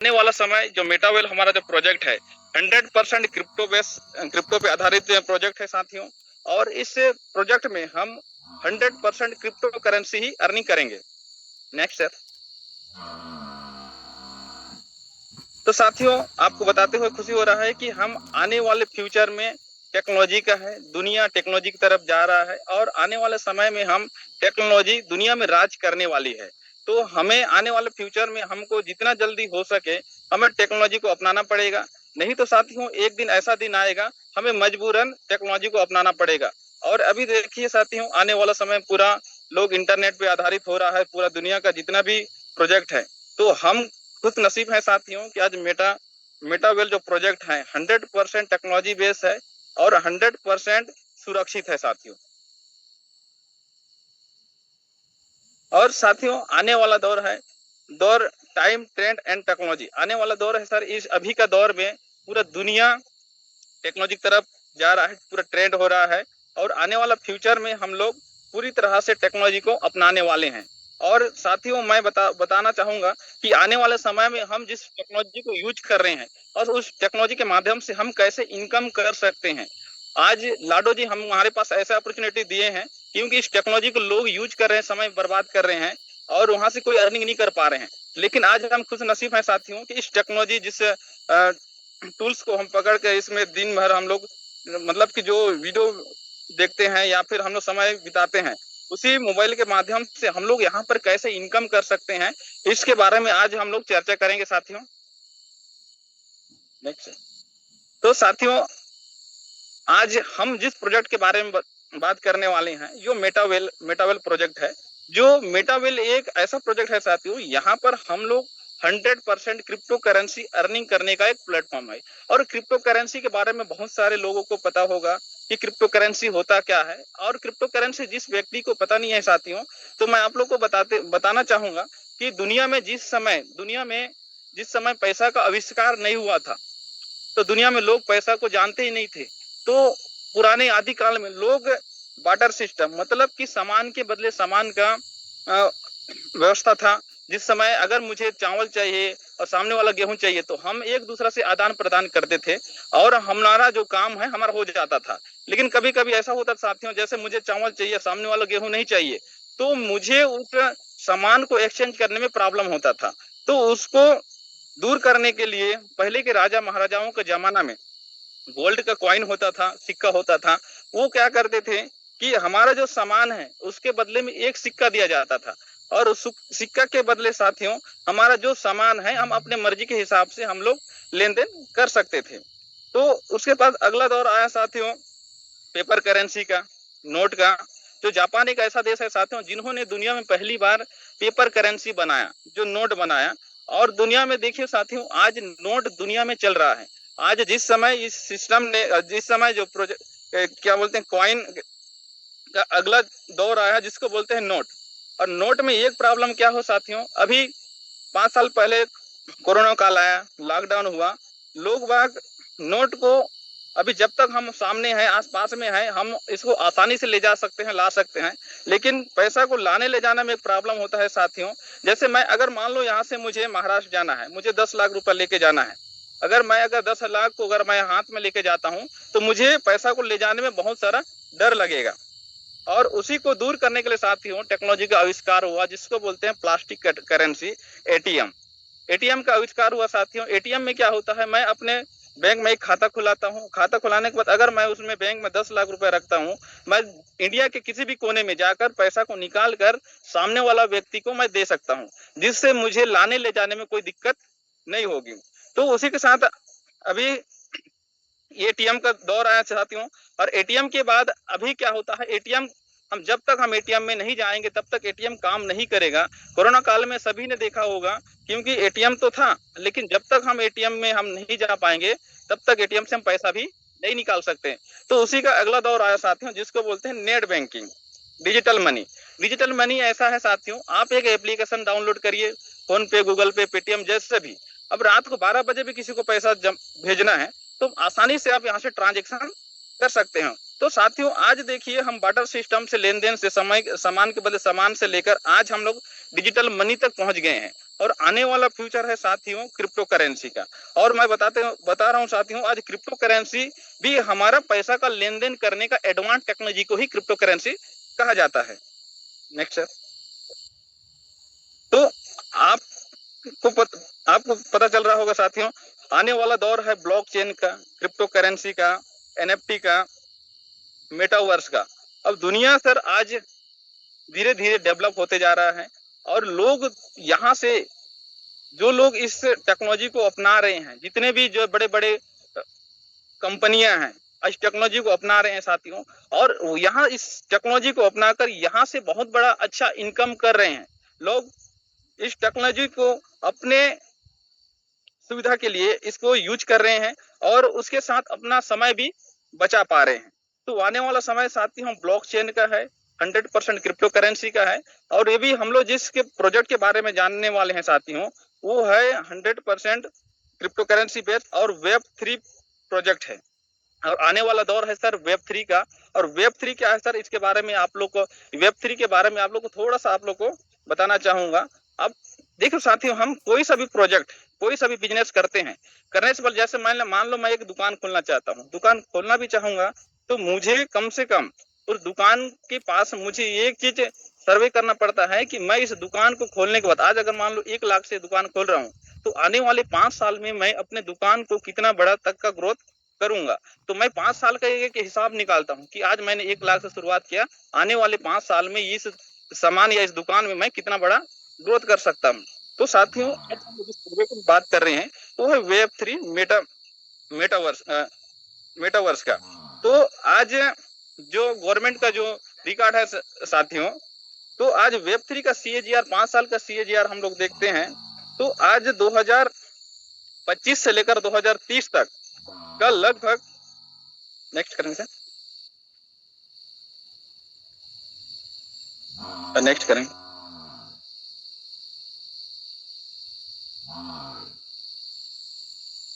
आने वाला समय जो मेटावेल हमारा जो प्रोजेक्ट है 100% क्रिप्टो पे आधारित प्रोजेक्ट है साथियों। और इस प्रोजेक्ट में हम 100% क्रिप्टो करेंसी ही अर्निंग करेंगे। Next sir. तो साथियों आपको बताते हुए खुशी हो रहा है कि हम आने वाले फ्यूचर में टेक्नोलॉजी का है, दुनिया टेक्नोलॉजी की तरफ जा रहा है और आने वाले समय में हम टेक्नोलॉजी दुनिया में राज करने वाली है। तो हमें आने वाले फ्यूचर में हमको जितना जल्दी हो सके हमें टेक्नोलॉजी को अपनाना पड़ेगा। नहीं तो साथियों एक दिन ऐसा दिन आएगा हमें मजबूरन टेक्नोलॉजी को अपनाना पड़ेगा। और अभी देखिए साथियों आने वाला समय पूरा लोग इंटरनेट पे आधारित हो रहा है, पूरा दुनिया का जितना भी प्रोजेक्ट है। तो हम खुश नसीब है साथियों कि आज मेटावेल जो प्रोजेक्ट है 100% टेक्नोलॉजी बेस्ड है और 100% सुरक्षित है साथियों। और साथियों आने वाला दौर है दौर टाइम ट्रेंड एंड टेक्नोलॉजी। आने वाला दौर है सर, इस अभी का दौर में पूरा दुनिया टेक्नोलॉजी की तरफ जा रहा है, पूरा ट्रेंड हो रहा है। और आने वाला फ्यूचर में हम लोग पूरी तरह से टेक्नोलॉजी को अपनाने वाले हैं। और साथियों मैं बताना चाहूंगा कि आने वाले समय में हम जिस टेक्नोलॉजी को यूज कर रहे हैं और उस टेक्नोलॉजी के माध्यम से हम कैसे इनकम कर सकते हैं। आज लाडो जी हम हमारे पास ऐसे अपॉर्चुनिटी दिए हैं क्योंकि इस टेक्नोलॉजी को लोग यूज कर रहे हैं, समय बर्बाद कर रहे हैं और वहां से कोई अर्निंग नहीं कर पा रहे हैं। लेकिन आज हम खुश नसीब हैं साथियों कि इस टेक्नोलॉजी जिस टूल्स को हम पकड़ के इसमें दिन भर हम लोग मतलब कि जो वीडियो देखते हैं या फिर हम लोग समय बिताते हैं उसी मोबाइल के माध्यम से हम लोग यहाँ पर कैसे इनकम कर सकते हैं, इसके बारे में आज हम लोग चर्चा करेंगे साथियों। नेक्स्ट। तो साथियों आज हम जिस प्रोजेक्ट के बारे में बात करने वाले हैं जो मेटावेल प्रोजेक्ट है। जो मेटावेल एक ऐसा प्रोजेक्ट है साथियों, यहाँ पर हम लोग 100% क्रिप्टो करेंसी अर्निंग करने का एक प्लेटफॉर्म है। और क्रिप्टो करेंसी के बारे में बहुत सारे लोगों को पता होगा कि क्रिप्टो करेंसी होता क्या है। और क्रिप्टो करेंसी जिस व्यक्ति को पता नहीं है साथियों, तो मैं आप लोग को बताना चाहूंगा कि दुनिया में जिस समय पैसा का आविष्कार नहीं हुआ था तो दुनिया में लोग पैसा को जानते ही नहीं थे। तो पुराने आदिकाल में लोग बार्टर सिस्टम मतलब कि सामान के बदले सामान का व्यवस्था था। जिस समय अगर मुझे चावल चाहिए और सामने वाला गेहूं चाहिए तो हम एक दूसरे से आदान प्रदान करते थे और हमारा जो काम है हमारा हो जाता था। लेकिन कभी कभी ऐसा होता था साथियों, जैसे मुझे चावल चाहिए सामने वाला गेहूं नहीं चाहिए, तो मुझे उस सामान को एक्सचेंज करने में प्रॉब्लम होता था। तो उसको दूर करने के लिए पहले के राजा महाराजाओं के जमाना में गोल्ड का कॉइन होता था, सिक्का होता था। वो क्या करते थे कि हमारा जो सामान है उसके बदले में एक सिक्का दिया जाता था और उस सिक्का के बदले साथियों हमारा जो सामान है हम अपने मर्जी के हिसाब से हम लोग लेन देन कर सकते थे। तो उसके बाद अगला दौर आया साथियों पेपर करेंसी का, नोट का। जो जापान एक ऐसा देश है साथियों जिन्होंने दुनिया में पहली बार पेपर करेंसी बनाया, जो नोट बनाया। और दुनिया में देखिए साथियों आज नोट दुनिया में चल रहा है। आज जिस समय इस सिस्टम ने जिस समय जो प्रोजेक्ट क्या बोलते हैं कॉइन का अगला दौर आया जिसको बोलते हैं नोट। और नोट में एक प्रॉब्लम क्या हो साथियों, अभी 5 साल पहले कोरोना काल आया, लॉकडाउन हुआ, लोग बाग नोट को अभी जब तक हम सामने हैं आसपास में हैं हम इसको आसानी से ले जा सकते हैं, ला सकते हैं। लेकिन पैसा को लाने ले जाने में एक प्रॉब्लम होता है साथियों। जैसे मैं अगर मान लो यहाँ से मुझे महाराष्ट्र जाना है, मुझे 10 लाख रुपए लेके जाना है। अगर 10 लाख को अगर मैं हाथ में लेके जाता हूँ तो मुझे पैसा को ले जाने में बहुत सारा डर लगेगा। और उसी को दूर करने के लिए साथियों टेक्नोलॉजी का आविष्कार हुआ जिसको बोलते हैं प्लास्टिक करेंसी, एटीएम। एटीएम का आविष्कार हुआ साथियों। एटीएम में क्या होता है, मैं अपने बैंक में एक खाता खुलाता हूँ, खाता खुलाने के बाद अगर मैं उसमें बैंक में 10 लाख रुपए रखता हूँ, मैं इंडिया के किसी भी कोने में जाकर पैसा को निकाल कर सामने वाला व्यक्ति को मैं दे सकता हूँ, जिससे मुझे लाने ले जाने में कोई दिक्कत नहीं होगी। तो उसी के साथ अभी एटीएम का दौर आया साथियों। और एटीएम के बाद अभी क्या होता है, एटीएम जब तक हम एटीएम में नहीं जाएंगे तब तक एटीएम काम नहीं करेगा। कोरोना काल में सभी ने देखा होगा क्योंकि एटीएम तो था लेकिन जब तक हम एटीएम में हम नहीं जा पाएंगे तब तक एटीएम से हम पैसा भी नहीं निकाल सकते। तो उसी का अगला दौर आया साथियों जिसको बोलते हैं net banking, digital money. Digital money ऐसा है साथियों, आप एक एप्लीकेशन डाउनलोड करिए, फोन पे, गूगल पे, पेटीएम जैसे भी। अब रात को 12 बजे भी किसी को पैसा भेजना है तो आसानी से आप यहाँ से ट्रांजेक्शन कर सकते हैं। तो साथियों आज देखिए हम बार्टर सिस्टम से लेन देन से सामान के बदले सामान से लेकर आज हम लोग डिजिटल मनी तक पहुंच गए हैं। और आने वाला फ्यूचर है साथियों क्रिप्टो करेंसी का। और मैं बता रहा हूँ साथियों, आज क्रिप्टो करेंसी भी हमारा पैसा का लेन देन करने का एडवांस टेक्नोलॉजी को ही क्रिप्टो करेंसी कहा जाता है। Next sir. तो आपको पता चल रहा होगा साथियों, आने वाला दौर है ब्लॉकचेन का, क्रिप्टो करेंसी का, एनएफटी का, मेटावर्स का। अब दुनिया सर आज धीरे धीरे डेवलप होते जा रहा है, और लोग यहाँ से, जो लोग इस टेक्नोलॉजी को अपना रहे हैं, जितने भी जो बड़े बड़े कंपनियां हैं, इस टेक्नोलॉजी को अपना रहे हैं साथियों, और यहाँ इस टेक्नोलॉजी को अपनाकर यहाँ से बहुत बड़ा अच्छा इनकम कर रहे हैं। लोग इस टेक्नोलॉजी को अपने सुविधा के लिए इसको यूज कर रहे हैं, और उसके साथ अपना समय भी बचा पा रहे हैं। तो आने वाला समय साथियों ब्लॉकचेन का है, 100% क्रिप्टो करेंसी का है। और ये भी हम लोग जिसके प्रोजेक्ट के बारे में जानने वाले हैं साथियों, वो है 100% क्रिप्टो करेंसी बेस्ड और वेब 3 प्रोजेक्ट है। और आने वाला दौर है सर वेब 3 का। और वेब 3 क्या है सर, इसके बारे में आप लोग को, वेब 3 के बारे में आप लोग को थोड़ा सा आप लोग को बताना चाहूंगा। अब देखो साथियों, हम कोई सा भी प्रोजेक्ट, कोई सा भी बिजनेस करते हैं, करने से पहले जैसे मान लो मैं एक दुकान खोलना चाहता हूँ, दुकान खोलना भी चाहूंगा, तो मुझे कम से कम उस दुकान के पास मुझे एक चीज सर्वे करना पड़ता है कि मैं इस दुकान को खोलने के बाद, आज अगर मान लो 1 लाख से दुकान खोल रहा हूँ, तो आने वाले 5 साल में मैं अपने दुकान को कितना बड़ा तक का ग्रोथ करूंगा। तो मैं 5 साल का एक हिसाब निकालता हूँ कि आज मैंने 1 लाख से शुरुआत किया, आने वाले 5 साल में इस सामान या इस दुकान में मैं कितना बड़ा ग्रोथ कर सकता हूँ। तो साथियों आज हम जिस प्रोजेक्ट की बात कर रहे हैं वो है वेब 3 मेटावर्स मेटावर्स का। तो आज जो गवर्नमेंट का जो रिकॉर्ड है साथियों, तो आज वेब 3 का CAGR, 5 साल का CAGR हम लोग देखते हैं, तो आज 2025 से लेकर 2030 तक का लगभग, नेक्स्ट करेंगे सर, नेक्स्ट करें।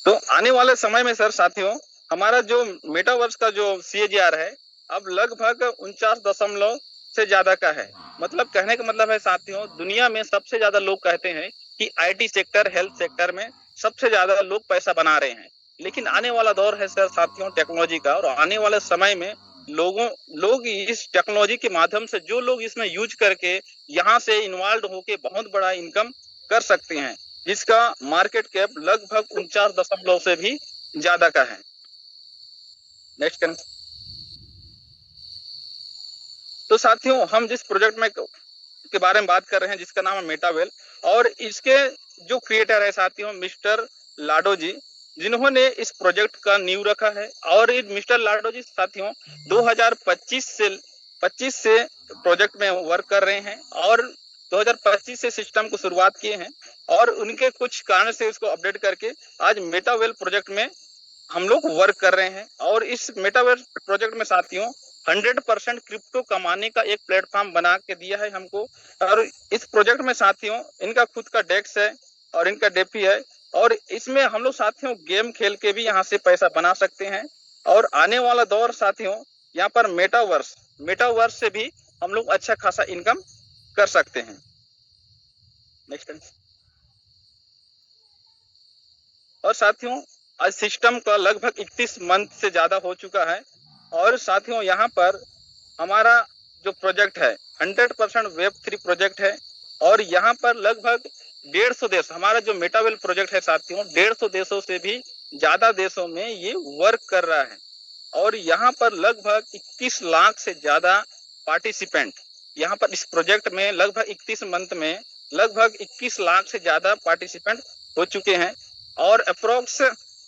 तो आने वाले समय में सर साथियों, हमारा जो मेटावर्स का जो CAGR है, अब लगभग 49 से ज्यादा का है। मतलब कहने का मतलब है साथियों, दुनिया में सबसे ज्यादा लोग कहते हैं कि IT सेक्टर, हेल्थ सेक्टर में सबसे ज्यादा लोग पैसा बना रहे हैं। लेकिन आने वाला दौर है सर साथियों टेक्नोलॉजी का, और आने वाले समय में लोग इस टेक्नोलॉजी के माध्यम से, जो लोग इसमें यूज करके यहाँ से इन्वॉल्व होके बहुत बड़ा इनकम कर सकते हैं, जिसका मार्केट कैप लगभग 49 से भी ज्यादा का है। नेक्स्ट करें। तो साथियों हम जिस प्रोजेक्ट में के बारे में बात कर रहे हैं, जिसका नाम है मेटावेल, और इसके जो क्रिएटर है साथियों मिस्टर लाडो जी, जिन्होंने इस प्रोजेक्ट का नींव रखा है। और ये मिस्टर लाडो जी साथियों 2025 से प्रोजेक्ट में वर्क कर रहे हैं, और 2025 से सिस्टम को शुरुआत किए हैं, और उनके कुछ कारण से इसको अपडेट करके आज मेटावेल प्रोजेक्ट में हम लोग वर्क कर रहे हैं। और इस मेटावर्स प्रोजेक्ट में साथियों 100% क्रिप्टो कमाने का एक प्लेटफॉर्म बना के दिया है हमको। और इस प्रोजेक्ट में साथियों इनका खुद का डेक्स है और इनका डेफी है, और इसमें हम लोग साथियों गेम खेल के भी यहाँ से पैसा बना सकते हैं। और आने वाला दौर साथियों, यहाँ पर मेटावर्स से भी हम लोग अच्छा खासा इनकम कर सकते हैं। नेक्स्ट। और साथियों आज सिस्टम का लगभग 31 मंथ से ज्यादा हो चुका है। और साथियों यहाँ पर हमारा जो प्रोजेक्ट है 100% वेब 3 प्रोजेक्ट है, और यहाँ पर लगभग 150 देश, हमारा जो मेटावेल प्रोजेक्ट है साथियों 150 देशों से भी ज्यादा देशों में ये वर्क कर रहा है। और यहाँ पर लगभग 21 लाख से ज्यादा पार्टिसिपेंट, यहाँ पर इस प्रोजेक्ट में लगभग 31 मंथ में लगभग 21 लाख से ज्यादा पार्टिसिपेंट हो चुके हैं। और अप्रोक्स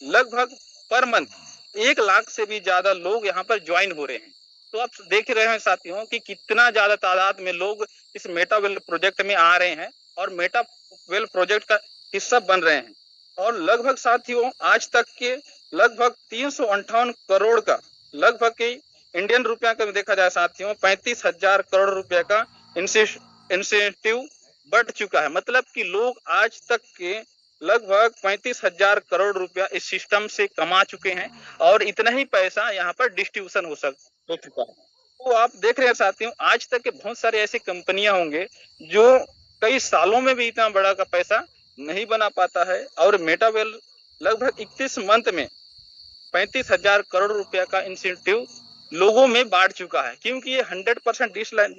लगभग पर मंथ 1 लाख से भी ज्यादा लोग यहाँ पर ज्वाइन हो रहे हैं। तो आप देख रहे हैं साथियों कि कितना ज्यादा तादाद में लोग इस मेटावेल प्रोजेक्ट में आ रहे हैं और मेटावेल प्रोजेक्ट का हिस्सा बन रहे हैं। और लगभग साथियों आज तक के लगभग 358 करोड़ का, लगभग के इंडियन रुपया का देखा जाए साथियों 35,000 करोड़ रुपया का इंसेंटिव बढ़ चुका है। मतलब कि लोग आज तक के लगभग 35,000 करोड़ रुपया इस सिस्टम से कमा चुके हैं, और इतना ही पैसा यहाँ पर डिस्ट्रीब्यूशन हो चुका है। तो आप देख रहे हैं साथियों आज तक के बहुत सारे ऐसी कंपनियां होंगे जो कई सालों में भी इतना बड़ा का पैसा नहीं बना पाता है। और मेटावेल लगभग 31 मंथ में 35,000 करोड़ रुपया का इंसेंटिव लोगों में बांट चुका है, क्योंकि ये 100%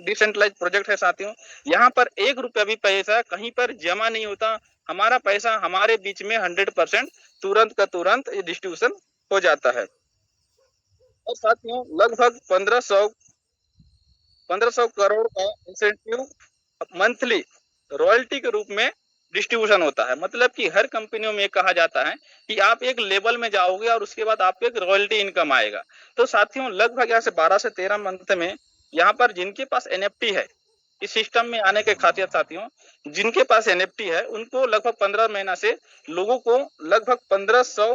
डिसेंट्रलाइज प्रोजेक्ट है साथियों। यहाँ पर 1 रुपया भी पैसा कहीं पर जमा नहीं होता, हमारा पैसा हमारे बीच में 100% तुरंत का तुरंत ये डिस्ट्रीब्यूशन हो जाता है। और साथियों लगभग 1500 करोड़ का इंसेंटिव मंथली रॉयल्टी के रूप में डिस्ट्रीब्यूशन होता है। मतलब कि हर कंपनियों में कहा जाता है कि आप एक लेवल में जाओगे और उसके बाद आपको एक रॉयल्टी इनकम आएगा। तो साथियों लगभग यहाँ से 12 से 13 मंथ में यहाँ पर जिनके पास एनएफटी है, इस सिस्टम में आने के खातिर साथियों जिनके पास एनएफटी है उनको लगभग 15 महीना से लोगों को लगभग 1500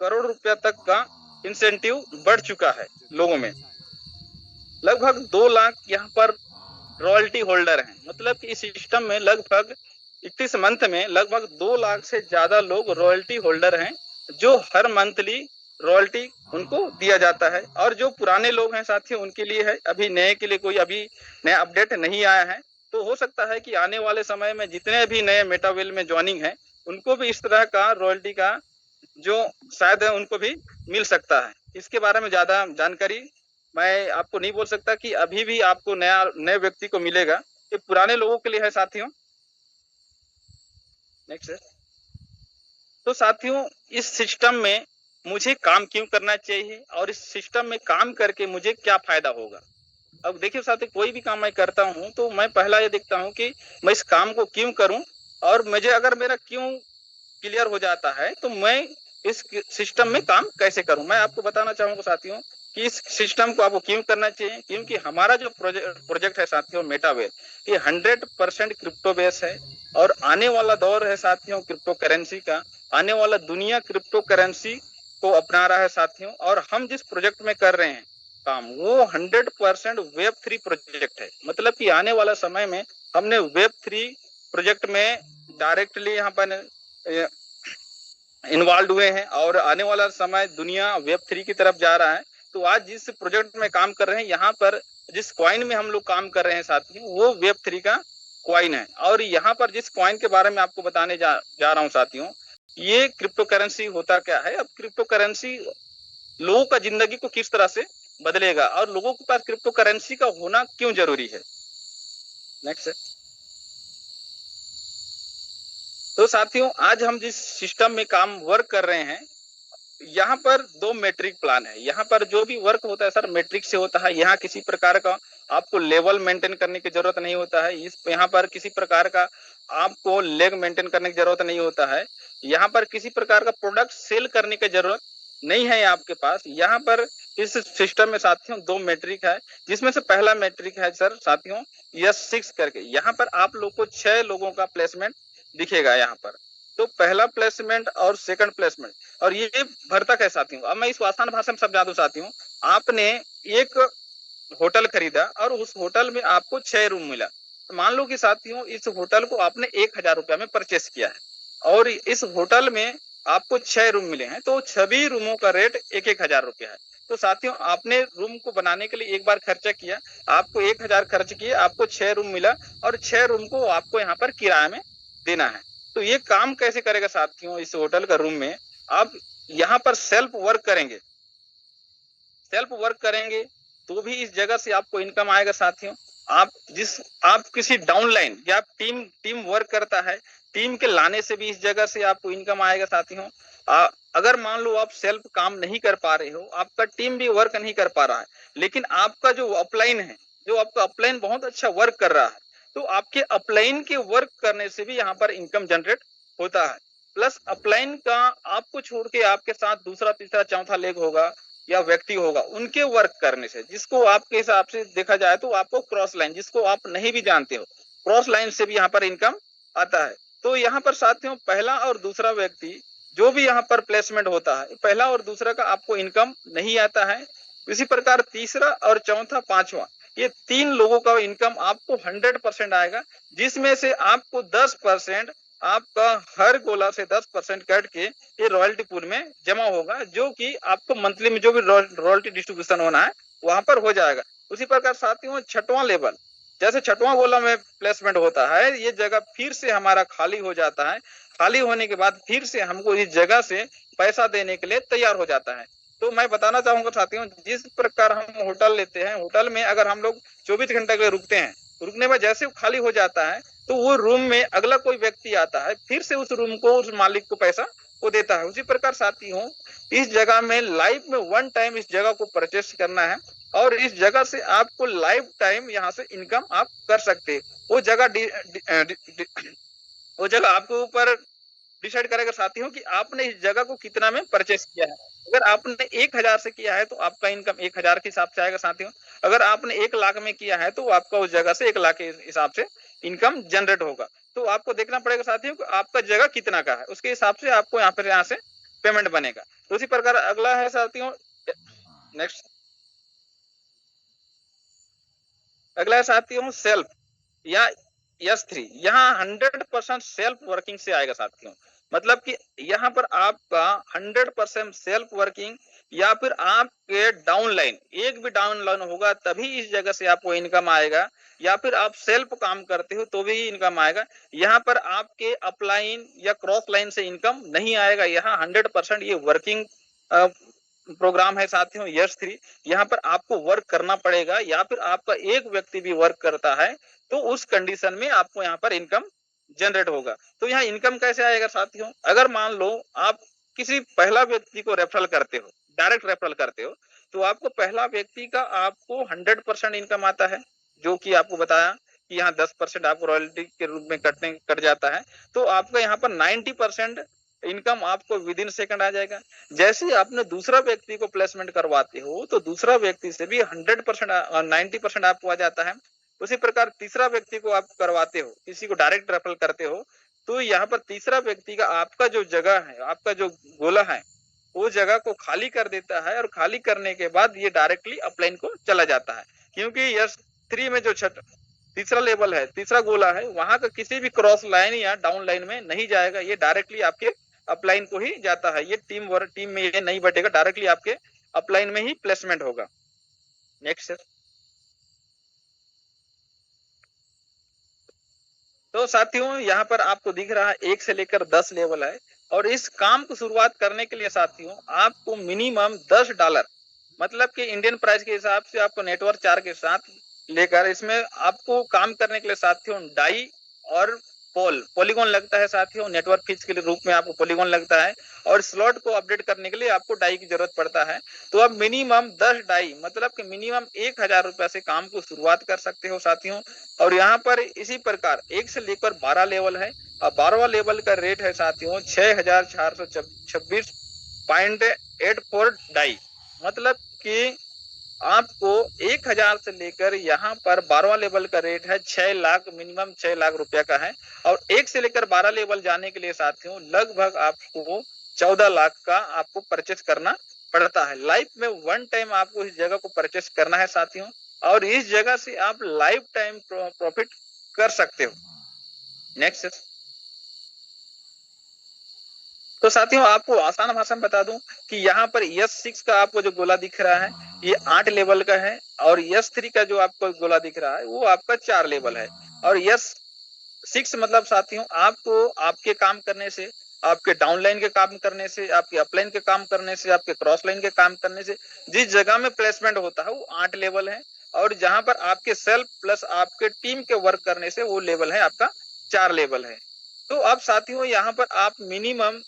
करोड़ रुपया तक का इंसेंटिव बढ़ चुका है लोगों में। लगभग 2 लाख यहाँ पर रॉयल्टी होल्डर हैं। मतलब कि इस सिस्टम में लगभग 31 मंथ में लगभग 2 लाख से ज्यादा लोग रॉयल्टी होल्डर हैं, जो हर मंथली रॉयल्टी उनको दिया जाता है। और जो पुराने लोग हैं साथियों उनके लिए है, अभी नए के लिए कोई अभी नया अपडेट नहीं आया है। तो हो सकता है कि आने वाले समय में जितने भी नए मेटावेल में ज्वाइनिंग है उनको भी इस तरह का रॉयल्टी का जो शायद है उनको भी मिल सकता है। इसके बारे में ज्यादा जानकारी मैं आपको नहीं बोल सकता कि अभी भी आपको नए व्यक्ति को मिलेगा, ये पुराने लोगों के लिए है साथियों। नेक्स्ट है। तो साथियों इस सिस्टम में मुझे काम क्यों करना चाहिए और इस सिस्टम में काम करके मुझे क्या फायदा होगा। अब देखिए साथियों कोई भी काम मैं करता हूं तो मैं पहला ये देखता हूं कि मैं इस काम को क्यों करूं, और मुझे अगर मेरा क्यों क्लियर हो जाता है तो मैं इस सिस्टम में काम कैसे करूं। मैं आपको बताना चाहूंगा साथियों कि इस सिस्टम को आपको क्यों करना चाहिए, क्योंकि हमारा जो प्रोजेक्ट है साथियों मेटावेल, ये 100% क्रिप्टो बेस है। और आने वाला दौर है साथियों क्रिप्टो करेंसी का, आने वाला दुनिया क्रिप्टो करेंसी को अपना रहा है साथियों। और हम जिस प्रोजेक्ट में कर रहे हैं काम वो 100% वेब 3 प्रोजेक्ट है। मतलब कि आने वाला समय में हमने वेब 3 प्रोजेक्ट में डायरेक्टली यहाँ पर इन्वॉल्व हुए हैं और आने वाला समय दुनिया वेब 3 की तरफ जा रहा है। तो आज जिस प्रोजेक्ट में काम कर रहे हैं यहाँ पर जिस क्वाइन में हम लोग काम कर रहे हैं साथियों वो वेब 3 का क्वाइन है। और यहाँ पर जिस क्वाइन के बारे में आपको बताने जा रहा हूँ साथियों, ये क्रिप्टो करेंसी होता क्या है। अब क्रिप्टो करेंसी लोगों का जिंदगी को किस तरह से बदलेगा और लोगों के पास क्रिप्टो करेंसी का होना क्यों जरूरी है। नेक्स्ट। तो साथियों आज हम जिस सिस्टम में काम वर्क कर रहे हैं यहाँ पर 2 मेट्रिक प्लान है। यहाँ पर जो भी वर्क होता है सर मेट्रिक से होता है। यहाँ किसी प्रकार का आपको लेवल मेंटेन करने की जरूरत नहीं होता है। इस यहाँ पर किसी प्रकार का आपको लेग मेंटेन करने की जरूरत नहीं होता है। यहाँ पर किसी प्रकार का प्रोडक्ट सेल करने की जरूरत नहीं है आपके पास। यहाँ पर इस सिस्टम में साथियों 2 मेट्रिक है, जिसमें से पहला मेट्रिक है सर साथियों S6 करके। यहाँ पर आप लोग को 6 लोगों का प्लेसमेंट दिखेगा यहाँ पर। तो पहला प्लेसमेंट और सेकंड प्लेसमेंट और ये भरता है साथियों। अब मैं इसको आसान भाषा में समझा दूं साथियों, आपने एक होटल खरीदा और उस होटल में आपको 6 रूम मिला। तो मान लो कि साथियों इस होटल को आपने 1,000 रुपया में परचेस किया है और इस होटल में आपको 6 रूम मिले हैं, तो सभी रूमों का रेट 1,000 रुपया है। तो साथियों आपने रूम को बनाने के लिए एक बार खर्चा किया, आपको 1,000 खर्च किए, आपको 6 रूम मिला और 6 रूम को आपको यहाँ पर किराए में देना है। तो ये काम कैसे करेगा साथियों, इस होटल का रूम में आप यहाँ पर सेल्फ वर्क करेंगे तो भी इस जगह से आपको इनकम आएगा साथियों। आप किसी डाउनलाइन या टीम वर्क करता है, टीम के लाने से भी इस जगह से आपको इनकम आएगा साथियों। अगर मान लो आप सेल्फ काम नहीं कर पा रहे हो, आपका टीम भी वर्क नहीं कर पा रहा है, लेकिन आपका जो अपलाइन है, जो आपका अपलाइन बहुत अच्छा वर्क कर रहा है, तो आपके अपलाइन के वर्क करने से भी यहाँ पर इनकम जनरेट होता है। प्लस अपलाइन का आपको छोड़ के आपके साथ दूसरा तीसरा चौथा लेग होगा या व्यक्ति होगा, उनके वर्क करने से, जिसको आपके हिसाब से देखा जाए तो आपको क्रॉस लाइन, जिसको आप नहीं भी जानते हो, क्रॉस लाइन से भी यहाँ पर इनकम आता है। तो यहाँ पर साथियों पहला और दूसरा व्यक्ति जो भी यहाँ पर प्लेसमेंट होता है, पहला और दूसरा का आपको इनकम नहीं आता है। इसी प्रकार तीसरा और चौथा पांचवा, ये 3 लोगों का इनकम आपको 100% आएगा, जिसमें से आपको 10% आपका हर गोला से 10% कट के ये रॉयल्टी पूल में जमा होगा, जो कि आपको मंथली में जो भी रॉयल्टी डिस्ट्रीब्यूशन होना है वहां पर हो जाएगा। उसी प्रकार साथियों छठवां लेवल, जैसे छठवां गोला में प्लेसमेंट होता है, ये जगह फिर से हमारा खाली हो जाता है। खाली होने के बाद फिर से हमको इस जगह से पैसा देने के लिए तैयार हो जाता है। तो मैं बताना चाहूंगा साथियों, जिस प्रकार हम होटल लेते हैं, होटल में अगर हम लोग 24 घंटे के लिए रुकते हैं, रुकने में जैसे खाली हो जाता है तो वो रूम में अगला कोई व्यक्ति आता है, फिर से उस रूम को उस मालिक को पैसा वो देता है। उसी प्रकार साथियों, इस जगह में लाइफ में वन टाइम इस जगह को परचेस करना है और इस जगह से आपको लाइफ टाइम यहाँ से इनकम आप कर सकते हैं। वो जगह वो जगह आपके ऊपर डिसाइड करेगा साथियों कि आपने इस जगह को कितना में परचेस किया है। अगर आपने 1,000 से किया है तो आपका इनकम 1,000 के हिसाब से आएगा साथियों। अगर आपने 1 लाख में किया है तो आपका उस जगह से 1 लाख के हिसाब से इनकम जनरेट होगा। तो आपको देखना पड़ेगा साथियों कि आपका जगह कितना का है, उसके हिसाब से आपको यहाँ से पेमेंट बनेगा। तो उसी प्रकार अगला है साथियों, नेक्स्ट अगला है साथियों सेल्फ या S3। यहाँ 100% सेल्फ वर्किंग से आएगा साथियों। मतलब कि यहाँ पर आपका 100% सेल्फ वर्किंग या फिर आपके डाउनलाइन, एक भी डाउनलाइन होगा तभी इस जगह से आपको इनकम आएगा, या फिर आप सेल्फ काम करते हो तो भी इनकम आएगा। यहाँ पर आपके अपलाइन या क्रॉस लाइन से इनकम नहीं आएगा। यहाँ 100% ये वर्किंग प्रोग्राम है साथियों S3। यहाँ पर आपको वर्क करना पड़ेगा, या फिर आपका एक व्यक्ति भी वर्क करता है तो उस कंडीशन में आपको यहाँ पर इनकम जनरेट होगा। तो यहाँ इनकम कैसे आएगा साथियों, अगर मान लो आप किसी पहला व्यक्ति को रेफरल करते हो, डायरेक्ट रेफरल करते हो, तो आपको पहला व्यक्ति का आपको 100% इनकम आता है, जो कि आपको बताया कि यहाँ 10% आपको रॉयल्टी के रूप में कट जाता है। तो आपका यहाँ पर 90% इनकम आपको विद इन सेकंड आ जाएगा। जैसे ही आपने दूसरा व्यक्ति को प्लेसमेंट करवाते हो तो दूसरा व्यक्ति से भी 100% 90% आपको आ जाता है। उसी प्रकार तीसरा व्यक्ति को आप करवाते हो, किसी को डायरेक्ट रेफरल करते हो, तो यहाँ पर तीसरा व्यक्ति का आपका जो जगह है, आपका जो गोला है, वो जगह को खाली कर देता है और खाली करने के बाद ये डायरेक्टली अपलाइन को चला जाता है। क्योंकि S3 में जो तीसरा लेवल है, तीसरा गोला है, वहां का किसी भी क्रॉस लाइन या डाउन लाइन में नहीं जाएगा, ये डायरेक्टली आपके अपलाइन को ही जाता है। ये टीम में ये नहीं बटेगा, डायरेक्टली आपके अपलाइन में ही प्लेसमेंट होगा। Next sir. तो साथियों यहाँ पर आपको दिख रहा है 1 से लेकर 10 लेवल है, और इस काम को शुरुआत करने के लिए साथियों आपको मिनिमम $10, मतलब कि इंडियन प्राइस के हिसाब से आपको नेटवर्क चार्ज के साथ लेकर इसमें आपको काम करने के लिए साथियों डाई और पॉलीगॉन लगता है साथियों। नेटवर्क फीस के रूप में आपको पॉलीगॉन लगता है, और स्लॉट को अपडेट करने के लिए आपको डाई की जरूरत पड़ता है। तो अब मिनिमम 10 डाई मतलब कि मिनिमम 1,000 रुपया से काम को शुरुआत कर सकते हो साथियों। और यहाँ पर इसी प्रकार 1 से लेकर 12 लेवल है, और 12वां लेवल का रेट है साथियों 6,426.84 डाई। मतलब कि आपको 1,000 से लेकर यहाँ पर 12वां लेवल का रेट है 6 लाख, मिनिमम 6 लाख रुपया का है। और 1 से लेकर 12 लेवल जाने के लिए साथियों लगभग आपको 14 लाख का आपको परचेस करना पड़ता है। लाइफ में वन टाइम आपको इस जगह को परचेस करना है साथियों, और इस जगह से आप लाइफ टाइम प्रॉफिट कर सकते हो। नेक्स्ट। तो साथियों आपको आसान भाषा में बता दूं कि यहाँ पर S6 का आपको जो गोला दिख रहा है ये 8 लेवल का है, और S3 का जो आपको गोला दिख रहा है वो आपका 4 लेवल है। और S6 मतलब साथियों आपको आपके काम करने से, आपके डाउनलाइन के काम करने से, आपके अपलाइन के काम करने से, आपके क्रॉस लाइन के काम करने से जिस जगह में प्लेसमेंट होता है वो 8 लेवल है, और जहां पर आपके सेल्फ प्लस आपके टीम के वर्क करने से वो लेवल है आपका 4 लेवल है। तो अब साथियों यहाँ पर आप मिनिमम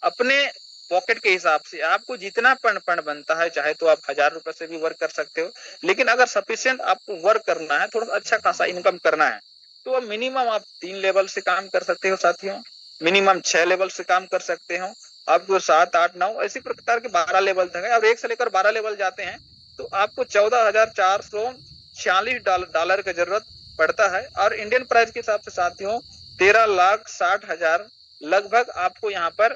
अपने पॉकेट के हिसाब से आपको जितना पण बनता है, चाहे तो आप 1,000 रुपए से भी वर्क कर सकते हो, लेकिन अगर सफिशियंट आपको वर्क करना है, थोड़ा अच्छा खासा इनकम करना है, तो अब मिनिमम आप 3 लेवल से काम कर सकते हो साथियों, मिनिमम 6 लेवल से काम कर सकते हो, आपको 7, 8, 9 ऐसी प्रकार के 12 लेवल तक है। अब 1 से लेकर 12 लेवल जाते हैं तो आपको $14,446 की जरूरत पड़ता है, और इंडियन प्राइस के हिसाब से साथियों 13,60,000 लगभग आपको यहाँ पर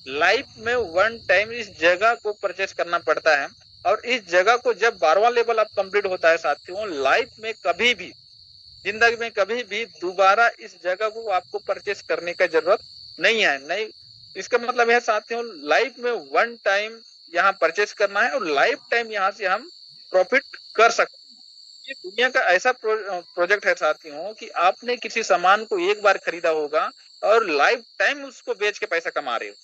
लाइफ में वन टाइम इस जगह को परचेस करना पड़ता है। और इस जगह को जब 12वां लेवल आप कंप्लीट होता है साथियों, लाइफ में कभी भी, जिंदगी में कभी भी दोबारा इस जगह को आपको परचेस करने का जरूरत नहीं है। नहीं, इसका मतलब है साथियों लाइफ में वन टाइम यहाँ परचेस करना है, और लाइफ टाइम यहाँ से हम प्रॉफिट कर सकते हैं। ये दुनिया का ऐसा प्रोजेक्ट है साथियों कि आपने किसी सामान को एक बार खरीदा होगा और लाइफ टाइम उसको बेच के पैसा कमा रहे हो,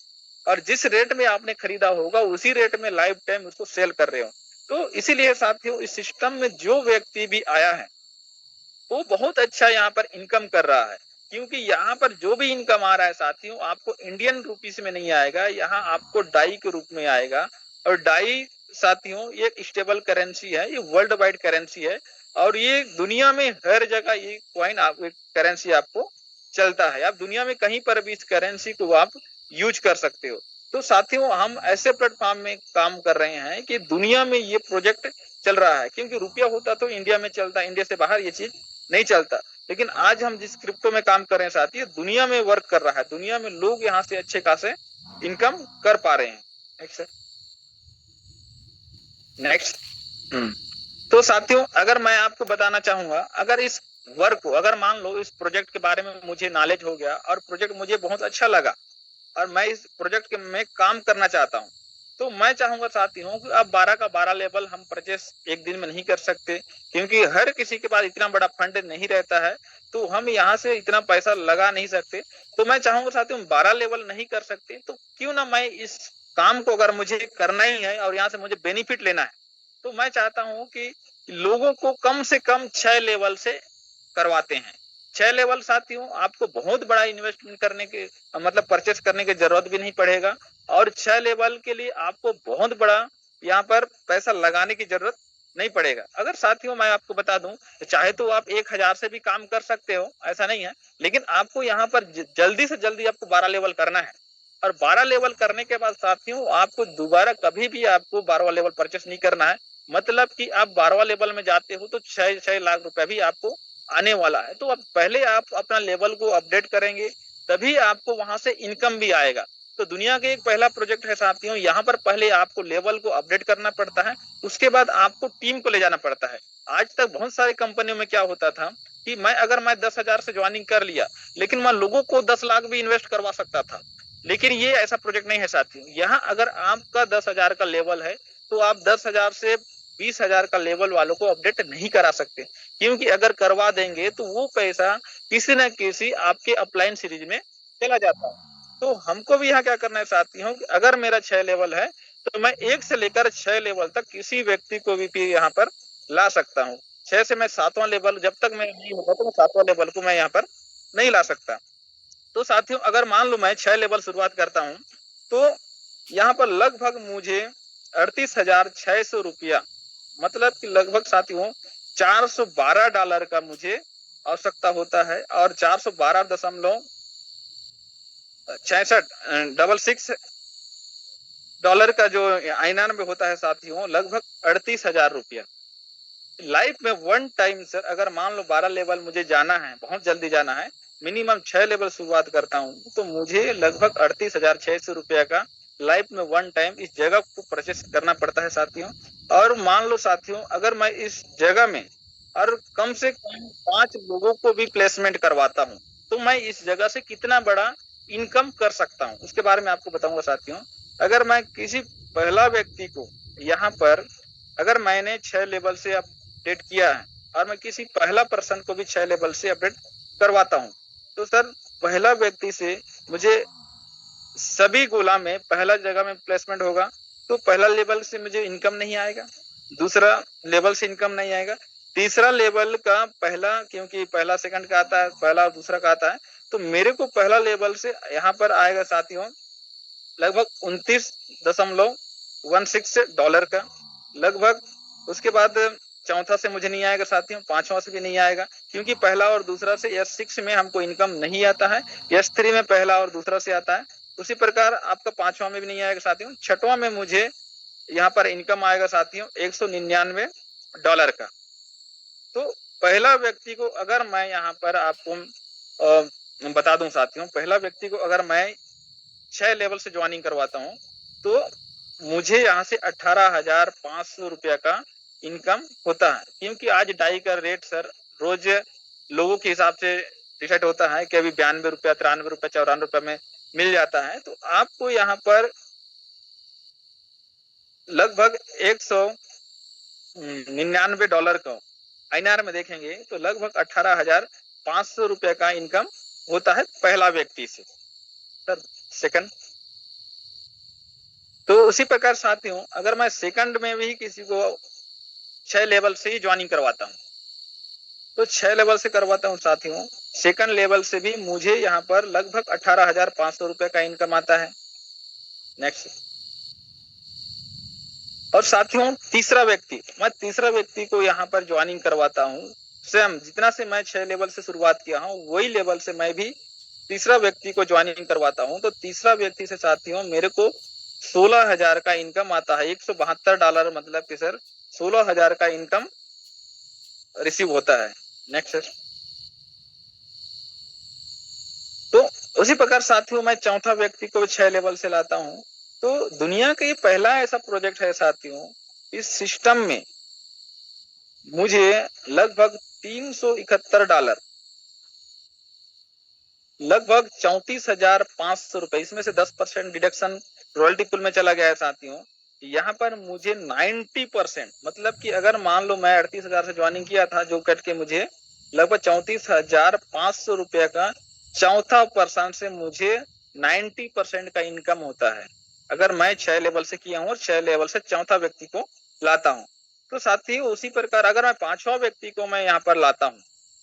और जिस रेट में आपने खरीदा होगा उसी रेट में लाइफ टाइम उसको सेल कर रहे हो। तो इसीलिए साथियों इस सिस्टम में जो व्यक्ति भी आया है वो बहुत अच्छा यहाँ पर इनकम कर रहा है, क्योंकि यहाँ पर जो भी इनकम आ रहा है साथियों आपको इंडियन रुपीस में नहीं आएगा, यहाँ आपको डाई के रूप में आएगा। और डाई साथियों ये एक स्टेबल करेंसी है, ये वर्ल्ड वाइड करेंसी है, और ये दुनिया में हर जगह ये कॉइन आप करेंसी आपको चलता है। आप दुनिया में कहीं पर भी इस करेंसी को आप यूज कर सकते हो। तो साथियों हम ऐसे प्लेटफॉर्म में काम कर रहे हैं कि दुनिया में ये प्रोजेक्ट चल रहा है, क्योंकि रुपया होता तो इंडिया में चलता, इंडिया से बाहर ये चीज नहीं चलता। लेकिन आज हम जिस क्रिप्टो में काम कर रहे हैं साथी दुनिया में वर्क कर रहा है, दुनिया में लोग यहाँ से अच्छे खासे इनकम कर पा रहे हैं। Next next. तो साथियों अगर मैं आपको बताना चाहूंगा, अगर इस वर्क को, अगर मान लो इस प्रोजेक्ट के बारे में मुझे नॉलेज हो गया और प्रोजेक्ट मुझे बहुत अच्छा लगा और मैं इस प्रोजेक्ट के में काम करना चाहता हूँ, तो मैं चाहूंगा साथियों कि अब 12 का 12 लेवल हम परचेस एक दिन में नहीं कर सकते, क्योंकि हर किसी के पास इतना बड़ा फंड नहीं रहता है, तो हम यहाँ से इतना पैसा लगा नहीं सकते। तो मैं चाहूंगा साथियों 12 लेवल नहीं कर सकते तो क्यों ना मैं इस काम को, अगर मुझे करना ही है और यहाँ से मुझे बेनिफिट लेना है, तो मैं चाहता हूँ कि लोगों को कम से कम 6 लेवल से करवाते हैं। 6 लेवल साथियों आपको बहुत बड़ा इन्वेस्टमेंट करने के मतलब परचेस करने की जरूरत भी नहीं पड़ेगा, और 6 लेवल के लिए आपको बहुत बड़ा यहाँ पर पैसा लगाने की जरूरत नहीं पड़ेगा। अगर साथियों मैं आपको बता दूं, चाहे तो आप 1000 से भी काम कर सकते हो, ऐसा नहीं है, लेकिन आपको यहाँ पर जल्दी से जल्दी आपको 12 लेवल करना है। और 12 लेवल करने के बाद साथियों आपको दोबारा कभी भी आपको 12वां लेवल परचेस नहीं करना है। मतलब कि आप 12वां लेवल में जाते हो तो 6 लाख रुपया भी आपको आने वाला है। तो अब पहले आप अपना लेवल को अपडेट करेंगे तभी आपको वहां से इनकम भी आएगा। तो दुनिया के एक पहला प्रोजेक्ट है साथियों, यहाँ पर पहले आपको लेवल को अपडेट करना पड़ता है, उसके बाद आपको टीम को ले जाना पड़ता है। आज तक बहुत सारी कंपनियों में क्या होता था कि मैं 10,000 से ज्वाइनिंग कर लिया, लेकिन मैं लोगों को 10 लाख भी इन्वेस्ट करवा सकता था। लेकिन ये ऐसा प्रोजेक्ट नहीं है साथियों, यहाँ अगर आपका 10,000 का लेवल है तो आप 10,000 से 20,000 का लेवल वालों को अपडेट नहीं करा सकते, क्योंकि अगर करवा देंगे तो वो पैसा किसी न किसी आपके अपलाइन सीरीज में चला जाता है। तो हमको भी यहाँ क्या करना है साथियों कि अगर मेरा 6 लेवल है तो मैं 1 से लेकर 6 लेवल तक किसी व्यक्ति को भी यहाँ पर ला सकता हूँ। 6 से मैं 7वां लेवल, जब तक मैं नहीं होगा तो मैं 7वां लेवल को मैं यहाँ पर नहीं ला सकता। तो साथियों अगर मान लो मैं 6 लेवल शुरुआत करता हूँ तो यहाँ पर लगभग मुझे 38,600 रुपया, मतलब कि लगभग साथियों $412 का मुझे आवश्यकता होता है, और 412.66 का जो आईनान में होता है साथियों लगभग 38,000 रुपया। लाइफ में वन टाइम सर, अगर मान लो 12 लेवल मुझे जाना है, बहुत जल्दी जाना है, मिनिमम 6 लेवल शुरुआत करता हूँ तो मुझे लगभग 38,600 रुपया का लाइफ में वन टाइम इस जगह को परचेस करना पड़ता है साथियों। और मान लो साथियों अगर मैं इस जगह में और कम से कम 5 लोगों को भी प्लेसमेंट करवाता हूँ तो मैं इस जगह से कितना बड़ा इनकम कर सकता हूँ उसके बारे में आपको बताऊंगा साथियों। अगर मैं किसी पहला व्यक्ति को यहाँ पर, अगर मैंने 6 लेवल से अपडेट किया है और मैं किसी पहला पर्सन को भी 6 लेवल से अपडेट करवाता हूँ, तो सर पहला व्यक्ति से मुझे सभी गोला में पहला जगह में प्लेसमेंट होगा, तो पहला लेवल से मुझे इनकम नहीं आएगा, दूसरा लेवल से इनकम नहीं आएगा, तीसरा लेवल का पहला, क्योंकि पहला सेकंड का आता है, पहला और दूसरा का आता है, तो मेरे को पहला लेवल से यहाँ पर आएगा साथियों लगभग 29.16 का लगभग। उसके बाद चौथा से मुझे नहीं आएगा साथियों, पांचवा से भी नहीं आएगा, क्योंकि पहला और दूसरा से S6 में हमको इनकम नहीं आता है, S3 में पहला और दूसरा से आता है। उसी प्रकार आपका पांचवा में भी नहीं आएगा साथियों। छठवां में मुझे यहाँ पर इनकम आएगा साथियों $199 का। तो पहला व्यक्ति को अगर मैं यहाँ पर आपको बता दूं साथियों, पहला व्यक्ति को अगर मैं 6 लेवल से ज्वाइनिंग करवाता हूँ तो मुझे यहाँ से 18,500 रुपया का इनकम होता है, क्योंकि आज डाई का रेट सर रोज लोगों के हिसाब से डिसाइड होता है कि अभी 92 रुपया, 93 रुपया, 94 रुपया में मिल जाता है। तो आपको यहाँ पर लगभग $199 का INR में देखेंगे तो लगभग 18,500 रुपए का इनकम होता है पहला व्यक्ति से। सर सेकंड, तो उसी प्रकार साथियों अगर मैं सेकंड में भी किसी को 6 लेवल से ही ज्वाइनिंग करवाता हूँ, तो 6 लेवल से करवाता हूँ साथियों, सेकंड लेवल से भी मुझे यहाँ पर लगभग 18,500 रुपए का इनकम आता है। नेक्स्ट, और साथियों मैं तीसरा व्यक्ति को यहाँ पर ज्वाइनिंग करवाता हूँ। सेम जितना से मैं 6 लेवल से शुरुआत किया हूँ वही लेवल से मैं भी तीसरा व्यक्ति को ज्वाइनिंग करवाता हूँ। तो तीसरा व्यक्ति से साथियों मेरे को 16,000 का इनकम आता है, $172, मतलब कि सर 16,000 का इनकम रिसीव होता है। नेक्स्ट सर, तो उसी प्रकार साथियों मैं चौथा व्यक्ति को 6 लेवल से लाता हूं। तो दुनिया का ये पहला ऐसा प्रोजेक्ट है साथियों, इस सिस्टम में मुझे लगभग $371, लगभग 34,500 रुपए, इसमें से 10% डिडक्शन रॉयल्टी पुल में चला गया है साथियों। यहाँ पर मुझे 90%, मतलब कि अगर मान लो मैं 38,000 से ज्वाइनिंग किया था, जो कट के मुझे लगभग 34,500 रुपए का चौथा पर्सन से मुझे 90% का इनकम होता है, अगर मैं 6 लेवल से किया हूँ और 6 लेवल से चौथा व्यक्ति को लाता हूँ। तो साथ ही उसी प्रकार अगर मैं पांचवा व्यक्ति को मैं यहाँ पर लाता हूँ,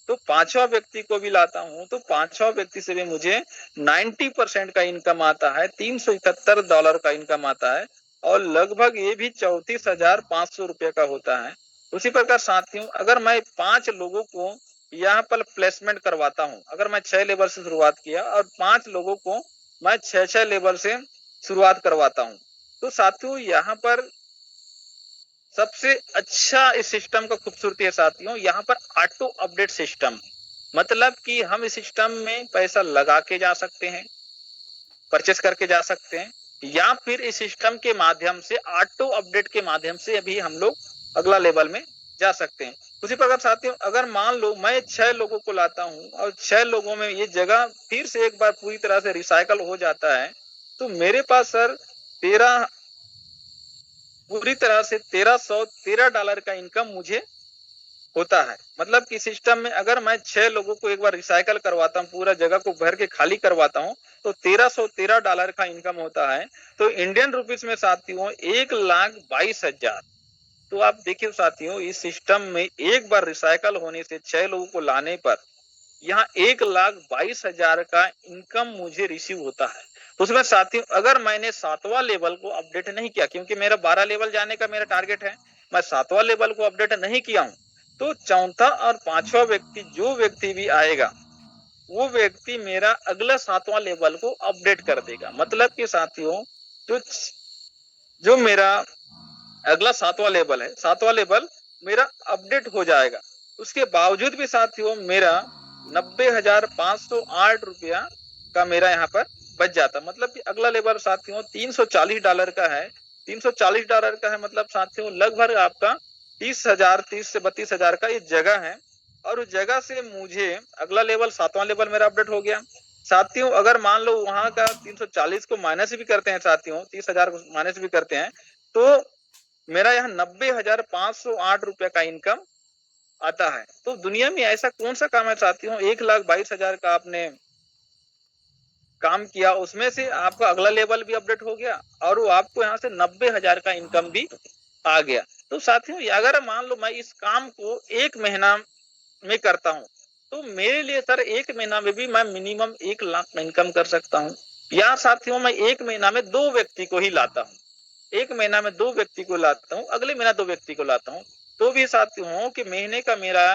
तो पांचवा व्यक्ति को भी लाता हूं, तो पांचवा व्यक्ति से भी मुझे 90% का इनकम आता है, $371 का इनकम आता है, और लगभग ये भी 34,500 रुपए का होता है। उसी प्रकार साथियों अगर मैं 5 लोगों को यहाँ पर प्लेसमेंट करवाता हूँ, अगर मैं 6 लेवल से शुरुआत किया और 5 लोगों को मैं 6 लेवल से शुरुआत करवाता हूँ, तो साथियों यहाँ पर सबसे अच्छा इस सिस्टम का खूबसूरती है साथियों, यहाँ पर ऑटो अपडेट सिस्टम, मतलब कि हम इस सिस्टम में पैसा लगा के जा सकते हैं, परचेस करके जा सकते हैं, या फिर इस सिस्टम के माध्यम से ऑटो अपडेट के माध्यम से अभी हम लोग अगला लेवल में जा सकते हैं। उसी प्रकार साथियों अगर मान लो मैं 6 लोगों को लाता हूं और 6 लोगों में ये जगह फिर से एक बार पूरी तरह से रिसाइकल हो जाता है, तो मेरे पास सर 13 पूरी तरह से $1,313 का इनकम मुझे होता है। मतलब कि सिस्टम में अगर मैं 6 लोगों को एक बार रिसाइकल करवाता हूँ, पूरा जगह को भर के खाली करवाता हूँ, तो $1,313 का इनकम होता है। तो इंडियन रुपीस में साथियों 1,22,000। तो आप देखिए साथियों इस सिस्टम में एक बार रिसाइकल होने से 6 लोगों को लाने पर यहाँ 1,22,000 का इनकम मुझे रिसीव होता है। उसमें साथियों अगर मैंने 7वां लेवल को अपडेट नहीं किया, क्योंकि मेरा 12 लेवल जाने का मेरा टारगेट है, मैं 7वां लेवल को अपडेट नहीं किया हूं, तो चौथा और पांचवा व्यक्ति जो व्यक्ति भी आएगा वो व्यक्ति मेरा अगला 7वां लेवल को अपडेट कर देगा। मतलब कि साथियों जो जो मेरा अगला 7वां लेवल है, 7वां लेवल मेरा अपडेट हो जाएगा। उसके बावजूद भी साथियों मेरा 90,508 रुपया का मेरा यहाँ पर बच जाता। मतलब कि अगला लेवल साथियों $340 का है, $340 का है, मतलब साथियों लगभग आपका 30 से 32,000 का ये जगह है। और उस जगह से मुझे अगला लेवल 7वां लेवल मेरा अपडेट हो गया। साथियों अगर मान लो वहां का 340 को माइनस भी करते हैं साथियों, 30,000 को माइनस भी करते हैं, तो मेरा यहाँ 90,508 रुपए का इनकम आता है। तो दुनिया में ऐसा कौन सा काम है साथियों, 1,22,000 का आपने काम किया, उसमें से आपका अगला लेवल भी अपडेट हो गया और वो आपको यहाँ से 90,000 का इनकम भी आ गया। तो साथियों अगर मान लो मैं इस काम को 1 महीना में करता हूँ, तो मेरे लिए सर 1 महीना में भी मैं मिनिमम 1 लाख का इनकम कर सकता हूँ। या साथियों मैं 1 महीना में 2 व्यक्ति को ही लाता हूँ, 1 महीना में 2 व्यक्ति को लाता हूँ, अगले महीना 2 व्यक्ति को लाता हूँ, तो भी साथियों कि महीने का मेरा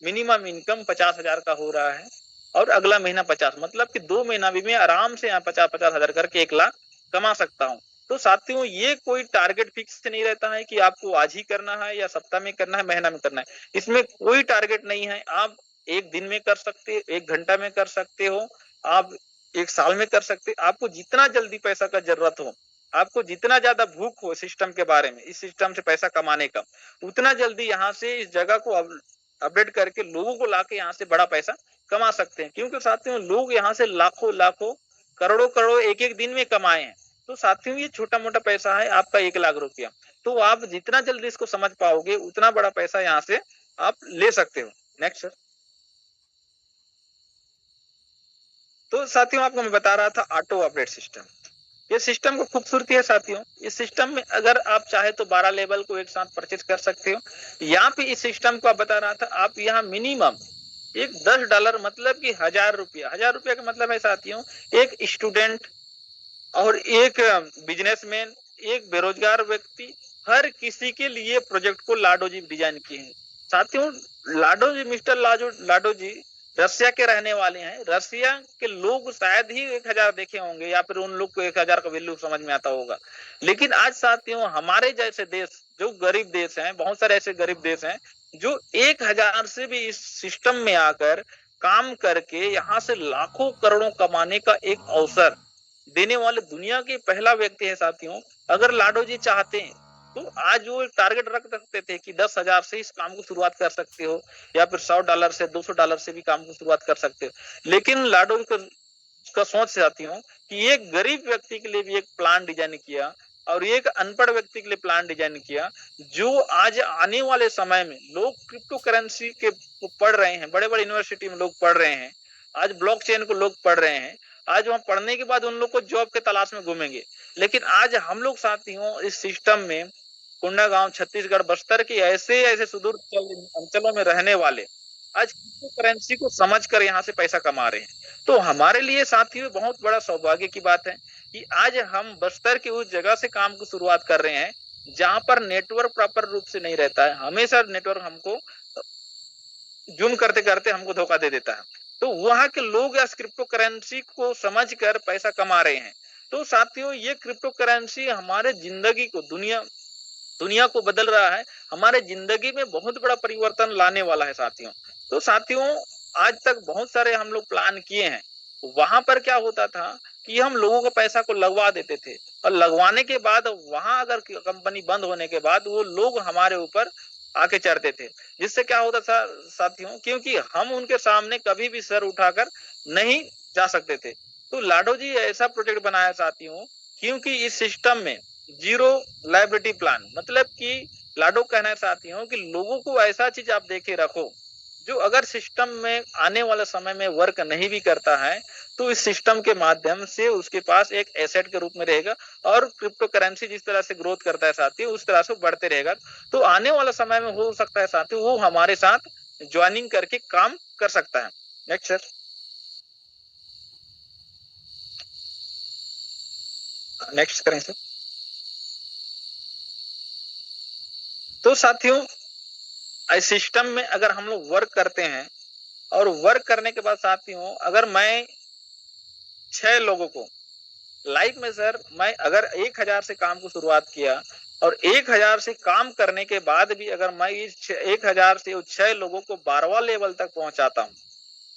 मिनिमम इनकम 50,000 का हो रहा है और अगला महीना 50, मतलब कि 2 महीना भी मैं आराम से यहाँ 50,000 करके 1 लाख कमा सकता हूँ। तो साथियों ये कोई टारगेट फिक्स नहीं रहता है कि आपको आज ही करना है या सप्ताह में करना है, महीना में करना है, इसमें कोई टारगेट नहीं है। आप 1 दिन में कर सकते, 1 घंटा में कर सकते हो, आप 1 साल में कर सकते, आपको जितना जल्दी पैसा का जरूरत हो, आपको जितना ज्यादा भूख हो सिस्टम के बारे में, इस सिस्टम से पैसा कमाने का, उतना जल्दी यहाँ से इस जगह को अपडेट करके लोगों को लाके यहाँ से बड़ा पैसा कमा सकते हैं। क्योंकि साथियों लोग यहाँ से लाखों लाखों करोड़ों करोड़ों एक एक दिन में कमाए हैं। तो साथियों ये छोटा मोटा पैसा है आपका 1 लाख रुपया, तो आप जितना जल्दी इसको समझ पाओगे उतना बड़ा पैसा यहाँ से आप ले सकते हो। Next sir. तो साथियों आपको मैं बता रहा था ऑटो अपडेट सिस्टम। ये सिस्टम को खूबसूरती है साथियों, इस सिस्टम में अगर आप चाहे तो 12 लेवल को एक साथ परचेज कर सकते हो। यहाँ पे इस सिस्टम को आप बता रहा था, आप यहाँ मिनिमम एक $10 मतलब कि ₹1000, ₹1000 का मतलब है साथियों एक स्टूडेंट और एक बिजनेसमैन, एक बेरोजगार व्यक्ति, हर किसी के लिए प्रोजेक्ट को लाडो जी डिजाइन किए हैं। साथियों लाडो जी, मिस्टर लाडो जी रसिया के रहने वाले हैं। रसिया के लोग शायद ही 1000 देखे होंगे या फिर उन लोग को 1000 का वैल्यू समझ में आता होगा। लेकिन आज साथियों हमारे जैसे देश जो गरीब देश हैं, बहुत सारे ऐसे गरीब देश हैं जो 1000 से भी इस सिस्टम में आकर काम करके यहाँ से लाखों करोड़ों कमाने का एक अवसर देने वाले दुनिया के पहला व्यक्ति है साथियों। अगर लाडो जी चाहते हैं तो आज वो एक टारगेट रख सकते थे कि 10,000 से इस काम को शुरुआत कर सकते हो या फिर $100 से $200 से भी काम को शुरुआत कर सकते हो। लेकिन लाडो जी का सोच साथियों कि एक गरीब व्यक्ति के लिए भी एक प्लान डिजाइन किया और एक अनपढ़ व्यक्ति के लिए प्लान डिजाइन किया, जो आज आने वाले समय में लोग क्रिप्टो करेंसी के पढ़ रहे हैं, बड़े बड़े यूनिवर्सिटी में लोग पढ़ रहे हैं, आज ब्लॉकचेन को लोग पढ़ रहे हैं। आज वहां पढ़ने के बाद उन लोग को जॉब के तलाश में घूमेंगे। लेकिन आज हम लोग साथियों इस सिस्टम में कोंडागांव, छत्तीसगढ़, बस्तर के ऐसे ऐसे सुदूर अंचलों में रहने वाले आज क्रिप्टो करेंसी को समझकर यहाँ से पैसा कमा रहे हैं। तो हमारे लिए साथियों बहुत बड़ा सौभाग्य की बात है कि आज हम बस्तर की उस जगह से काम की शुरुआत कर रहे हैं जहां पर नेटवर्क प्रॉपर रूप से नहीं रहता है, हमेशा नेटवर्क हमको जूम करते करते हमको धोखा दे देता है। तो वहां के लोग इस क्रिप्टो करेंसी को समझकर पैसा कमा रहे हैं। तो साथियों ये क्रिप्टो करेंसी हमारे जिंदगी को दुनिया को बदल रहा है, हमारे जिंदगी में बहुत बड़ा परिवर्तन लाने वाला है साथियों। तो साथियों आज तक बहुत सारे हम लोग प्लान किए हैं। वहां पर क्या होता था कि हम लोगों को पैसा को लगवा देते थे और लगवाने के बाद वहां अगर कंपनी बंद होने के बाद वो लोग हमारे ऊपर आके चढ़ते थे, जिससे क्या होता था साथियों, क्योंकि हम उनके सामने कभी भी सर उठाकर नहीं जा सकते थे। तो लाडो जी ऐसा प्रोजेक्ट बनाया साथियों, क्योंकि इस सिस्टम में जीरो लाइबिलिटी प्लान मतलब कि लाडो कहना चाहती हूँ कि लोगों को ऐसा चीज आप देखे रखो जो अगर सिस्टम में आने वाले समय में वर्क नहीं भी करता है तो इस सिस्टम के माध्यम से उसके पास एक एसेट के रूप में रहेगा और क्रिप्टो करेंसी जिस तरह से ग्रोथ करता है साथी उस तरह से बढ़ते रहेगा। तो आने वाला समय में हो सकता है साथी वो हमारे साथ ज्वाइनिंग करके काम कर सकता है। Next sir. नेक्स्ट करें सर। तो साथियों इस सिस्टम में अगर हम लोग वर्क करते हैं और वर्क करने के बाद साथियों अगर मैं 6 लोगों को लाइफ में सर मैं अगर 1000 से काम को शुरुआत किया और 1000 से काम करने के बाद भी अगर मैं इस 1000 से 6 लोगों को 12वां लेवल तक पहुंचाता हूँ।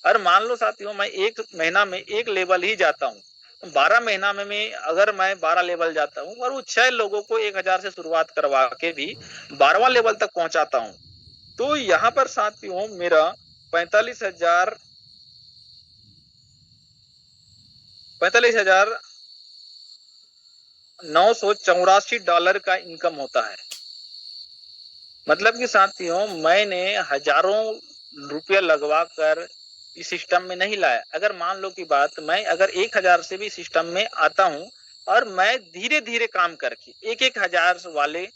और मान लो साथियों मैं एक महीना में एक लेवल ही जाता हूँ, 12 महीना में अगर मैं 12 लेवल जाता हूँ और वो 6 लोगों को 1000 से शुरुआत करवा के भी 12वां लेवल तक पहुंचाता हूँ, तो यहाँ पर साथियों मेरा 45,984 का इनकम होता है। मतलब कि साथियों मैंने हजारों रुपया लगवा कर इस सिस्टम में नहीं लाया। अगर मान लो की बात मैं अगर 1000 से भी सिस्टम में आता हूँ और मैं धीरे धीरे काम करके एक एक हजार वाले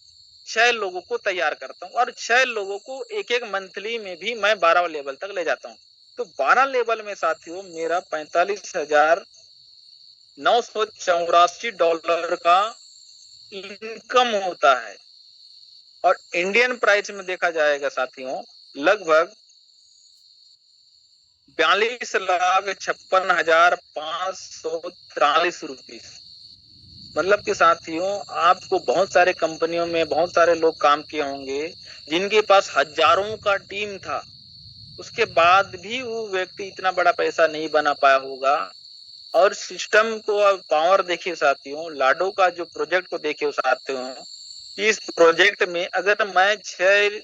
6 लोगों को तैयार करता हूँ और 6 लोगों को एक एक मंथली में भी मैं 12 लेवल तक ले जाता हूँ। तो 12 लेवल में साथियों मेरा $45,984 का इनकम होता है और इंडियन प्राइस में देखा जाएगा साथियों लगभग 42,56,543 रुपीस। मतलब कि साथियों आपको बहुत सारे कंपनियों में बहुत सारे लोग काम किए होंगे जिनके पास हजारों का टीम था, उसके बाद भी वो व्यक्ति इतना बड़ा पैसा नहीं बना पाया होगा। और सिस्टम को अब पावर देखिए साथियों, लाडो का जो प्रोजेक्ट को देखिए साथियों, इस प्रोजेक्ट में अगर मैं 6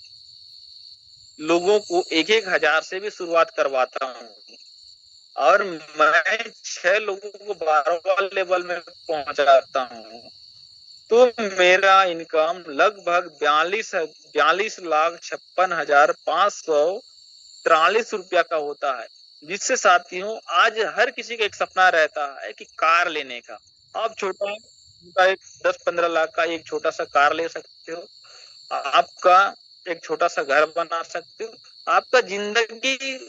लोगों को एक एक हजार से भी शुरुआत करवाता हूँ और मैं 6 लोगों को 12वां लेवल में पहुंचाता हूँ तो मेरा इनकम लगभग 42,56,543 का होता है, जिससे साथियों आज हर किसी का एक सपना रहता है कि कार लेने का। आप छोटा एक 10-15 लाख का एक छोटा सा कार ले सकते हो, आपका एक छोटा सा घर बना सकते हो, आपका जिंदगी,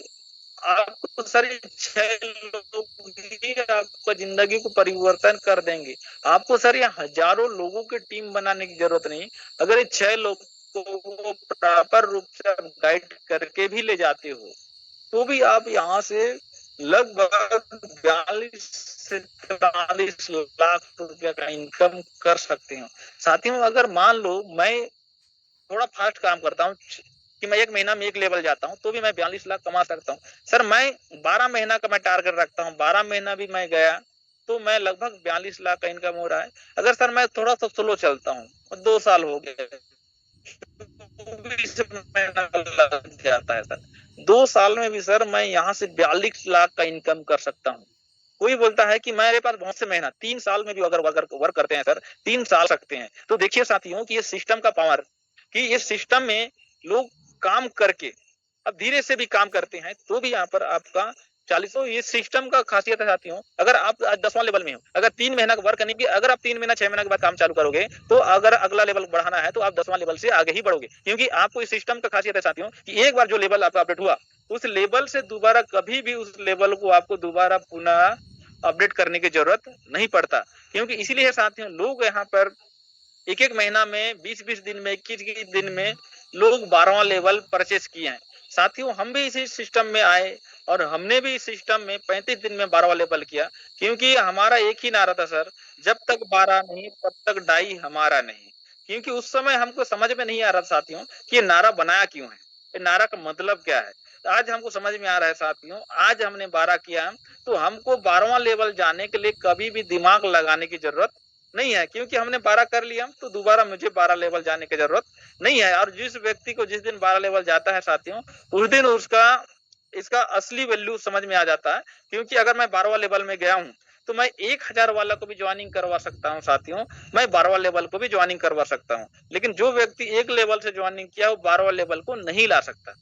आपको सारे 6 लोग ही आपका जिंदगी को परिवर्तन कर देंगे। आपको सर ये हजारों लोगों की टीम बनाने की जरूरत नहीं, अगर ये 6 लोग को प्रॉपर रूप से आप गाइड करके भी ले जाते हो, तो भी आप यहाँ से लगभग 42 से 43 लाख रुपया का इनकम कर सकते हो। साथियों अगर मान लो मैं थोड़ा फास्ट काम करता हूँ कि मैं एक महीना में एक लेवल जाता हूँ, तो भी मैं 42 लाख कमा सकता हूँ। सर मैं 12 महीना का मैं टारगेट रखता हूँ, 12 महीना भी मैं गया तो मैं लगभग 42 लाख का इनकम हो रहा है। अगर सर मैं थोड़ा सा स्लो चलता हूँ, 2 साल हो गए, 24 महीना लग जाता है सर, 2 साल में भी सर मैं यहाँ से 42 लाख का इनकम कर सकता हूँ। कोई बोलता है कि मेरे पास बहुत से महीना, 3 साल में भी अगर वर्क करते हैं सर, 3 साल सकते हैं। तो देखिए साथियों कि ये सिस्टम का पावर, कि ये सिस्टम में लोग काम करके अब धीरे से भी काम करते हैं तो भी यहाँ पर आपका 40, तो ये सिस्टम का खासियत है साथियों। अगर आप आज 10वां लेवल में हो, अगर 3 महीना वर्क करने की, अगर आप 3 महीना 6 महीना के बाद काम चालू करोगे, तो अगर अगला लेवल बढ़ाना है तो आप 10वां लेवल से आगे ही बढ़ोगे, क्योंकि आपको इस सिस्टम का खासियत है साथियों कि एक बार जो लेवल आपका अपडेट हुआ, उस लेवल से दोबारा कभी भी उस लेवल को आपको दोबारा पुनः अपडेट करने की जरूरत नहीं पड़ता। क्योंकि इसीलिए साथियों लोग यहाँ पर एक एक महीना में 20-20 दिन में 21 दिन में लोग 12वां लेवल परचेस किए हैं। साथियों हम भी इसी सिस्टम में आए और हमने भी इस सिस्टम में 35 दिन में 12वां लेवल किया, क्योंकि हमारा एक ही नारा था सर, जब तक 12 नहीं तब तक डाई हमारा नहीं। क्योंकि उस समय हमको समझ में नहीं आ रहा साथियों कि ये नारा बनाया क्यों है, ये नारा का मतलब क्या है। आज हमको समझ में आ रहा है साथियों, आज हमने 12 किया तो हमको 12वां लेवल जाने के लिए कभी भी दिमाग लगाने की जरूरत नहीं है, क्योंकि हमने 12 कर लिया तो दोबारा मुझे 12 लेवल जाने की जरूरत नहीं है। और जिस व्यक्ति को जिस दिन 12 लेवल जाता है साथियों, उस दिन उसका इसका असली वैल्यू समझ में आ जाता है। क्योंकि अगर मैं 12वां लेवल में गया हूं तो मैं 1000 वाला को भी ज्वाइनिंग करवा सकता हूं साथियों, मैं 12वां लेवल को भी ज्वाइनिंग करवा सकता हूं। लेकिन जो व्यक्ति एक लेवल से ज्वाइनिंग किया वो 12वां लेवल को नहीं ला सकता।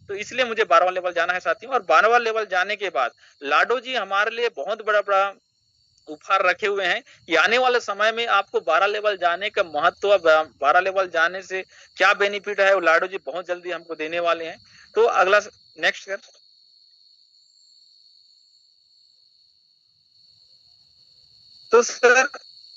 तो इसलिए मुझे 12वां लेवल जाना है साथियों। और 12वां लेवल जाने के बाद लाडो जी हमारे लिए बहुत बड़ा बड़ा उपहार रखे हुए हैं कि आने वाले समय में आपको 12 लेवल जाने का महत्व, 12 लेवल जाने से क्या बेनिफिट है, वो लाडो जी बहुत जल्दी हमको देने वाले हैं। तो अगला नेक्स्ट सर। तो सर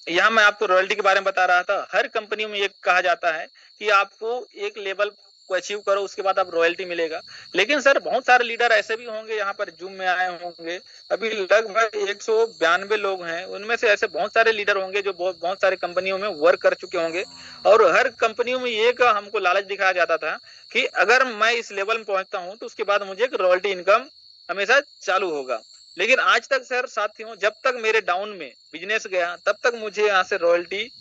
यहाँ मैं आपको रॉयल्टी के बारे में बता रहा था। हर कंपनी में ये कहा जाता है कि आपको एक लेवल को अचीव करो उसके बाद आप रॉयल्टी मिलेगा। लेकिन सर बहुत सारे लीडर ऐसे भी होंगे यहाँ पर जूम में आए होंगे, अभी लगभग 192 लोग हैं, उनमें से ऐसे बहुत सारे लीडर होंगे जो बहुत बहुत सारे कंपनियों में वर्क कर चुके होंगे। और हर कंपनियों में ये का हमको लालच दिखाया जाता था कि अगर मैं इस लेवल में पहुंचता हूँ तो उसके बाद मुझे एक रॉयल्टी इनकम हमेशा चालू होगा। लेकिन आज तक सर साथियों जब तक मेरे डाउन में बिजनेस गया तब तक मुझे यहाँ से रॉयल्टी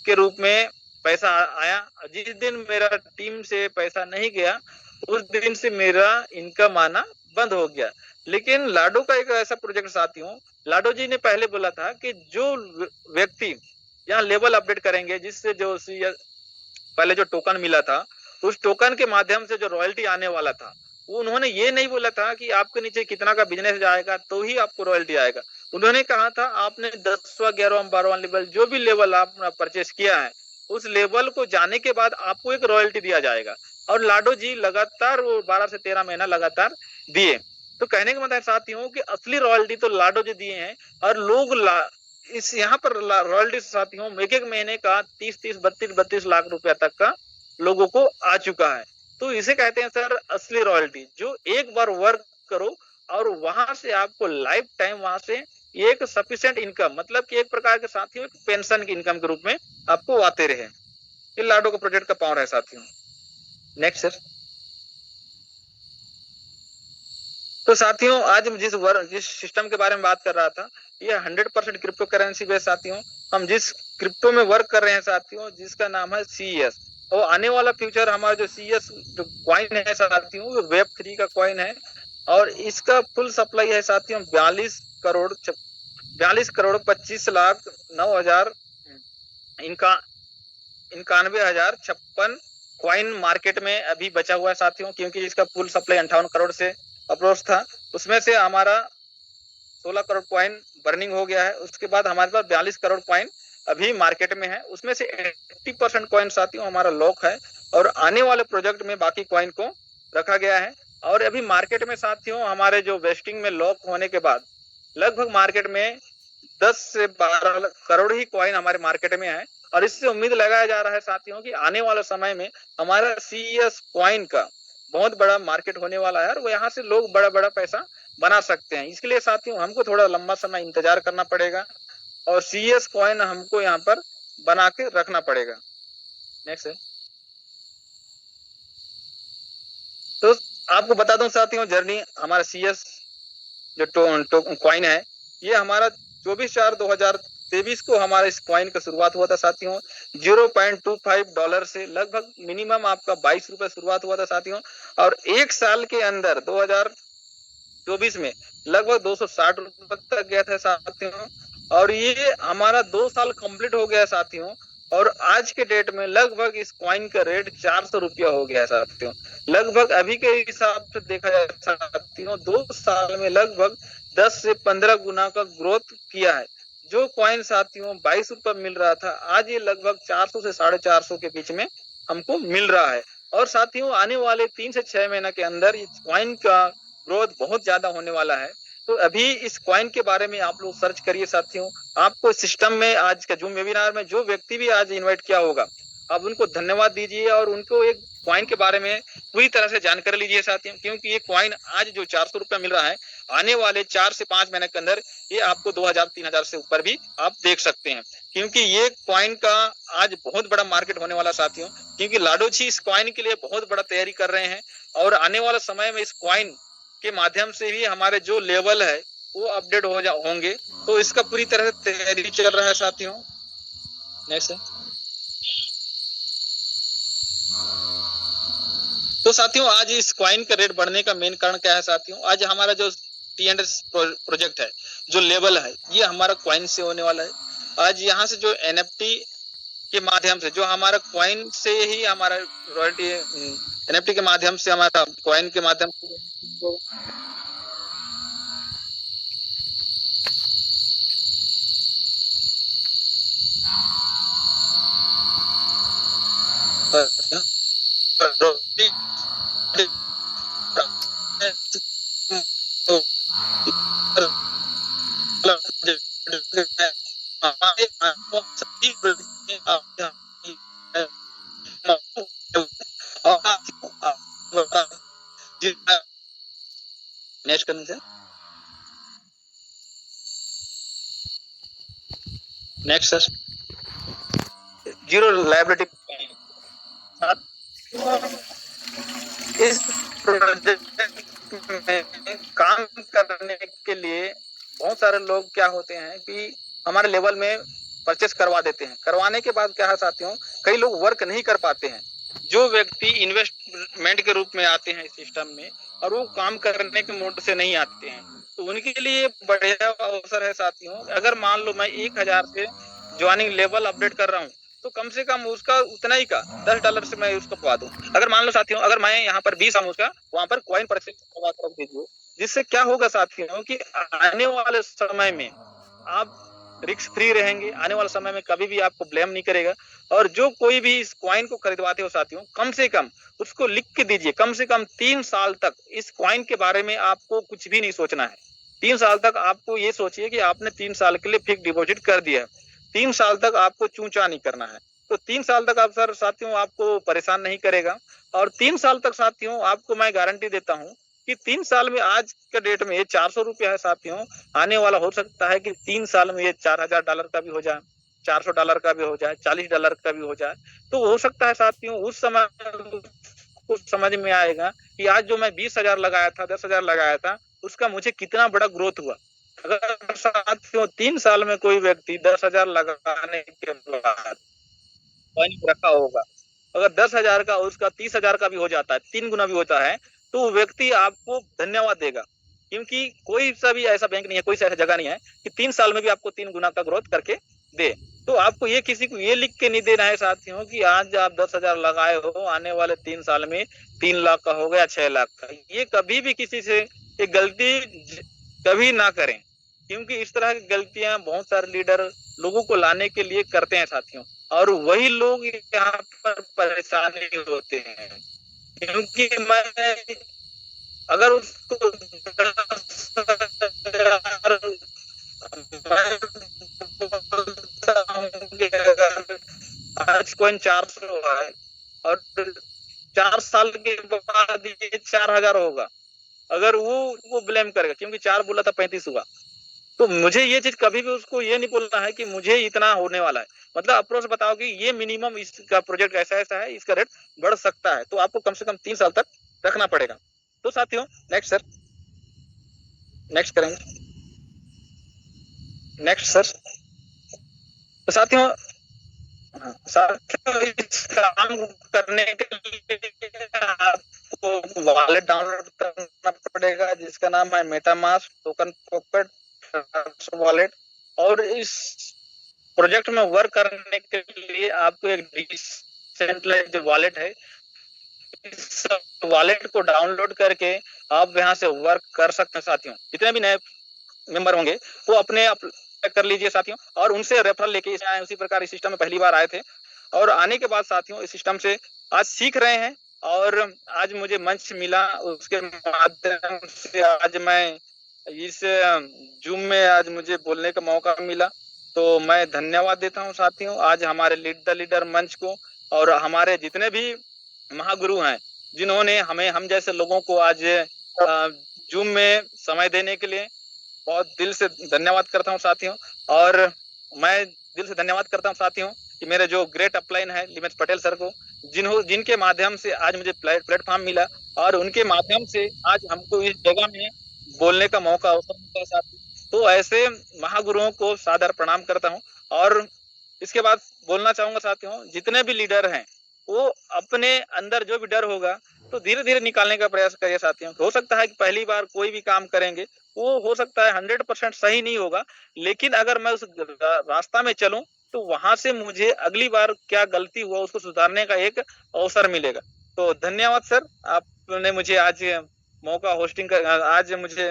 के रूप में पैसा आया। जिस दिन मेरा टीम से पैसा नहीं गया उस दिन से मेरा इनकम आना बंद हो गया। लेकिन लाडो का एक ऐसा प्रोजेक्ट साथियों, लाडो जी ने पहले बोला था कि जो व्यक्ति यहाँ लेवल अपडेट करेंगे, जिससे जो पहले जो टोकन मिला था उस टोकन के माध्यम से जो रॉयल्टी आने वाला था, वो उन्होंने ये नहीं बोला था कि आपके नीचे कितना का बिजनेस जाएगा तो ही आपको रॉयल्टी आएगा। उन्होंने कहा था आपने 10वां 11वां 12वां लेवल जो भी लेवल आपने परचेस किया है उस लेवल को जाने के बाद आपको एक रॉयल्टी दिया जाएगा। और लाडो जी लगातार वो 12 से 13 महीना लगातार दिए। तो कहने का मतलब साथियों कि असली रॉयल्टी तो लाडो जी दिए हैं। और लोग इस यहाँ पर रॉयल्टी साथियों एक एक महीने का 30-30 32-32 लाख रुपया तक का लोगों को आ चुका है। तो इसे कहते हैं सर असली रॉयल्टी, जो एक बार वर्क करो और वहां से आपको लाइफ टाइम वहां से एक सफिशिएंट इनकम, मतलब कि एक प्रकार के साथियों पेंशन की इनकम के रूप में आपको आते रहे। ये लाडो का प्रोजेक्ट का पावर है साथियों। Next sir. तो साथियों आज जिस सिस्टम के बारे में बात कर रहा था, ये 100% क्रिप्टो करेंसी बेस्ड साथियों। हम जिस क्रिप्टो में वर्क कर रहे हैं साथियों, जिसका नाम है सीएस, और आने वाला फ्यूचर हमारा जो सीएस जो क्वाइन है साथियों, वो वेब 3 का क्वाइन है। और इसका फुल सप्लाई है साथियों 42 करोड़ 25,25,09,000 इनका 91,056 कॉइन मार्केट में अभी बचा हुआ है साथियों, क्योंकि इसका फुल सप्लाई 58 करोड़ से अप्रोच था। उसमें से हमारा 16 करोड़ कॉइन बर्निंग हो गया है। उसके बाद हमारे पास 42 करोड़ कॉइन अभी मार्केट में है। उसमें से 80% कॉइन साथियों हमारा लॉक है और आने वाले प्रोजेक्ट में बाकी कॉइन को रखा गया है। और अभी मार्केट में साथियों हमारे जो वेस्टिंग में लॉक होने के बाद लगभग मार्केट में 10 से 12 करोड़ ही कॉइन हमारे मार्केट में है। और इससे उम्मीद लगाया जा रहा है साथियों कि आने वाले समय में हमारा सीईएस कॉइन का बहुत बड़ा मार्केट होने वाला है और वो यहाँ से लोग बड़ा बड़ा पैसा बना सकते हैं। इसके लिए साथियों हमको थोड़ा लंबा समय इंतजार करना पड़ेगा और सीएस कॉइन हमको यहाँ पर बना के रखना पड़ेगा। नेक्स्ट है। तो आपको बता दूं साथियों, जर्नी हमारा सीएस जो कॉइन है, ये हमारा 24/4/2023 को हमारा इस कॉइन का शुरुआत हुआ था साथियों। $0.25 से लगभग मिनिमम आपका 22 रुपए शुरुआत हुआ था साथियों। और एक साल के अंदर 2024 में लगभग 260 रुपए तक गया था साथियों। और ये हमारा 2 साल कंप्लीट हो गया साथियों। और आज के डेट में लगभग इस कॉइन का रेट 400 रुपया हो गया है साथियों। लगभग अभी के हिसाब से देखा जाए साथियों, 2 साल में लगभग 10 से 15 गुना का ग्रोथ किया है। जो कॉइन साथियों 22 रुपए मिल रहा था, आज ये लगभग 400 से 450 के बीच में हमको मिल रहा है। और साथियों आने वाले 3 से 6 महीने के अंदर इस कॉइन का ग्रोथ बहुत ज्यादा होने वाला है। तो अभी इस कॉइन के बारे में आप लोग सर्च करिए साथियों। आपको सिस्टम में आज का जूम वेबिनार में जो व्यक्ति भी आज इनवाइट किया होगा, आप उनको धन्यवाद दीजिए और उनको एक कॉइन के बारे में पूरी तरह से जानकारी लीजिए साथियों। क्योंकि ये कॉइन आज जो 400 रुपया मिल रहा है, आने वाले 4 से 5 महीने के अंदर ये आपको 2,000-3,000 से ऊपर भी आप देख सकते हैं। क्योंकि ये कॉइन का आज बहुत बड़ा मार्केट होने वाला साथियों। क्योंकि लाडोची इस कॉइन के लिए बहुत बड़ा तैयारी कर रहे हैं और आने वाला समय में इस कॉइन के माध्यम से ही हमारे जो लेवल है वो अपडेट होंगे। तो इसका पूरी तरह से तैयारी चल रहा है साथियों। नेक्स्ट। तो साथियों आज इस कॉइन का रेट बढ़ने का मेन कारण क्या है साथियों? आज हमारा जो टी&एस प्रोजेक्ट है, जो लेवल है, ये हमारा कॉइन से होने वाला है। आज यहाँ से जो एनएफटी के माध्यम से, जो हमारा कॉइन से ही हमारा रॉयल्टी एनएफटी के माध्यम से, हमारा कॉइन के माध्यम से नेक्स्ट करने से नेक्स्ट सर, जीरो लायबिलिटी। इस प्रोजेक्ट में काम करने के लिए बहुत सारे लोग क्या होते हैं कि हमारे लेवल में परचेस करवा देते हैं। करवाने के बाद क्या है साथियों, कई लोग वर्क नहीं कर पाते हैं। जो व्यक्ति इन्वेस्टमेंट के रूप में आते हैं इस सिस्टम में और वो काम करने के मूड से नहीं आते हैं, तो उनके लिए बढ़िया अवसर है साथियों। अगर मान लो मैं 1,000 से ज्वाइनिंग लेवल अपडेट कर रहा हूँ, तो कम से कम उसका उतना ही का $10 से मैं उसको पवा दूं। अगर मान लो साथियों, अगर मैं यहाँ पर 20 उसका वहां पर कॉइन परचेज करवा कर दीजिए, जिससे क्या होगा साथियों कि आने वाले समय में आप रिस्क फ्री रहेंगे। आने वाले समय में कभी भी आपको ब्लेम नहीं करेगा। और जो कोई भी इस कॉइन को खरीदवाते हो साथियों, कम से कम उसको लिख के दीजिए, कम से कम 3 साल तक इस कॉइन के बारे में आपको कुछ भी नहीं सोचना है। 3 साल तक आपको ये सोचिए कि आपने 3 साल के लिए फिक्स डिपॉजिट कर दिया है। 3 साल तक आपको चूचा नहीं करना है। तो 3 साल तक आप सर साथियों आपको परेशान नहीं करेगा। और 3 साल तक साथियों आपको मैं गारंटी देता हूँ कि 3 साल में, आज के डेट में ये 400 रुपया है साथियों, आने वाला हो सकता है कि 3 साल में ये $4,000 का भी हो जाए, $400 का भी हो जाए, $40 का भी हो जाए। तो हो सकता है साथियों उस समय कुछ समझ में आएगा कि आज जो मैं 20,000 लगाया था, 10,000 लगाया था, उसका मुझे कितना बड़ा ग्रोथ हुआ। अगर साथियों 3 साल में कोई व्यक्ति 10,000 लगाने के बाद रखा होगा, अगर 10,000 का उसका 30,000 का भी हो जाता है, 3 गुना भी होता है, तो व्यक्ति आपको धन्यवाद देगा। क्योंकि कोई सा भी ऐसा बैंक नहीं है, कोई सा ऐसा जगह नहीं है कि 3 साल में भी आपको 3 गुना का ग्रोथ करके दे। तो आपको ये किसी को ये लिख के नहीं देना है साथियों कि आज आप 10,000 लगाए हो, आने वाले 3 साल में 3 लाख का हो गया, 6 लाख का। ये कभी भी किसी से ये गलती कभी ना करें, क्योंकि इस तरह की गलतियां बहुत सारे लीडर लोगों को लाने के लिए करते हैं साथियों, और वही लोग यहाँ पर परेशानी होते हैं। क्योंकि मैं अगर उसको 10,000 मैं बोलता हूँ कि अगर आज कॉइन 400 है और 4 साल के बाद ये 4,000 होगा, अगर वो ब्लेम करेगा क्योंकि 4 बोला था 35 हुआ, तो मुझे ये चीज कभी भी उसको ये नहीं बोलना है कि मुझे इतना होने वाला है। मतलब अप्रोच बताओ कि ये मिनिमम इसका प्रोजेक्ट ऐसा ऐसा है, इसका रेट बढ़ सकता है, तो आपको कम से कम 3 साल तक रखना पड़ेगा। तो साथियों नेक्स्ट सर, नेक्स्ट करेंगे, नेक्स्ट सर। तो साथियों, साथियों इस काम करने के लिए आपको वॉलेट डाउनलोड करना पड़ेगा जिसका नाम है मेटामास्क टोकन पॉकेट वॉलेट। और इस प्रोजेक्ट में वर्क करने के लिए आपको एक डिसेंट्रलाइज्ड वॉलेट है, इस वॉलेट को डाउनलोड करके आप यहाँ से वर्क कर सकते हैं साथियों। जितने भी नए मेंबर होंगे वो अपने कर लीजिए साथियों, और उनसे रेफरल लेके इसमें आए। उसी प्रकार इस सिस्टम में पहली बार आए थे और आने के बाद साथियों इस सिस्टम से आज सीख रहे हैं, और आज मुझे मंच मिला, उसके माध्यम से आज मैं इस जूम में आज मुझे बोलने का मौका मिला। तो मैं धन्यवाद देता हूं साथियों आज हमारे लीड द लीडर मंच को, और हमारे जितने भी महागुरु हैं जिन्होंने हमें, हम जैसे लोगों को आज जूम में समय देने के लिए बहुत दिल से धन्यवाद करता हूं साथियों। और मैं दिल से धन्यवाद करता हूं साथियों कि मेरे जो ग्रेट अपलाइन है लिमेश पटेल सर को, जिनके माध्यम से आज मुझे प्लेटफॉर्म मिला, और उनके माध्यम से आज हमको इस जगह में बोलने का मौका अवसर मिलता है साथियों। तो ऐसे महागुरुओं को सादर प्रणाम करता हूं। और इसके बाद बोलना चाहूंगा साथियों, जितने भी लीडर हैं वो अपने अंदर जो भी डर होगा तो धीरे धीरे निकालने का प्रयास करिए साथियों। हो सकता है कि पहली बार कोई भी काम करेंगे वो हो सकता है 100% सही नहीं होगा, लेकिन अगर मैं उस रास्ता में चलूं तो वहां से मुझे अगली बार क्या गलती हुआ उसको सुधारने का एक अवसर मिलेगा। तो धन्यवाद सर, आपने मुझे आज मौका होस्टिंग कर, आज मुझे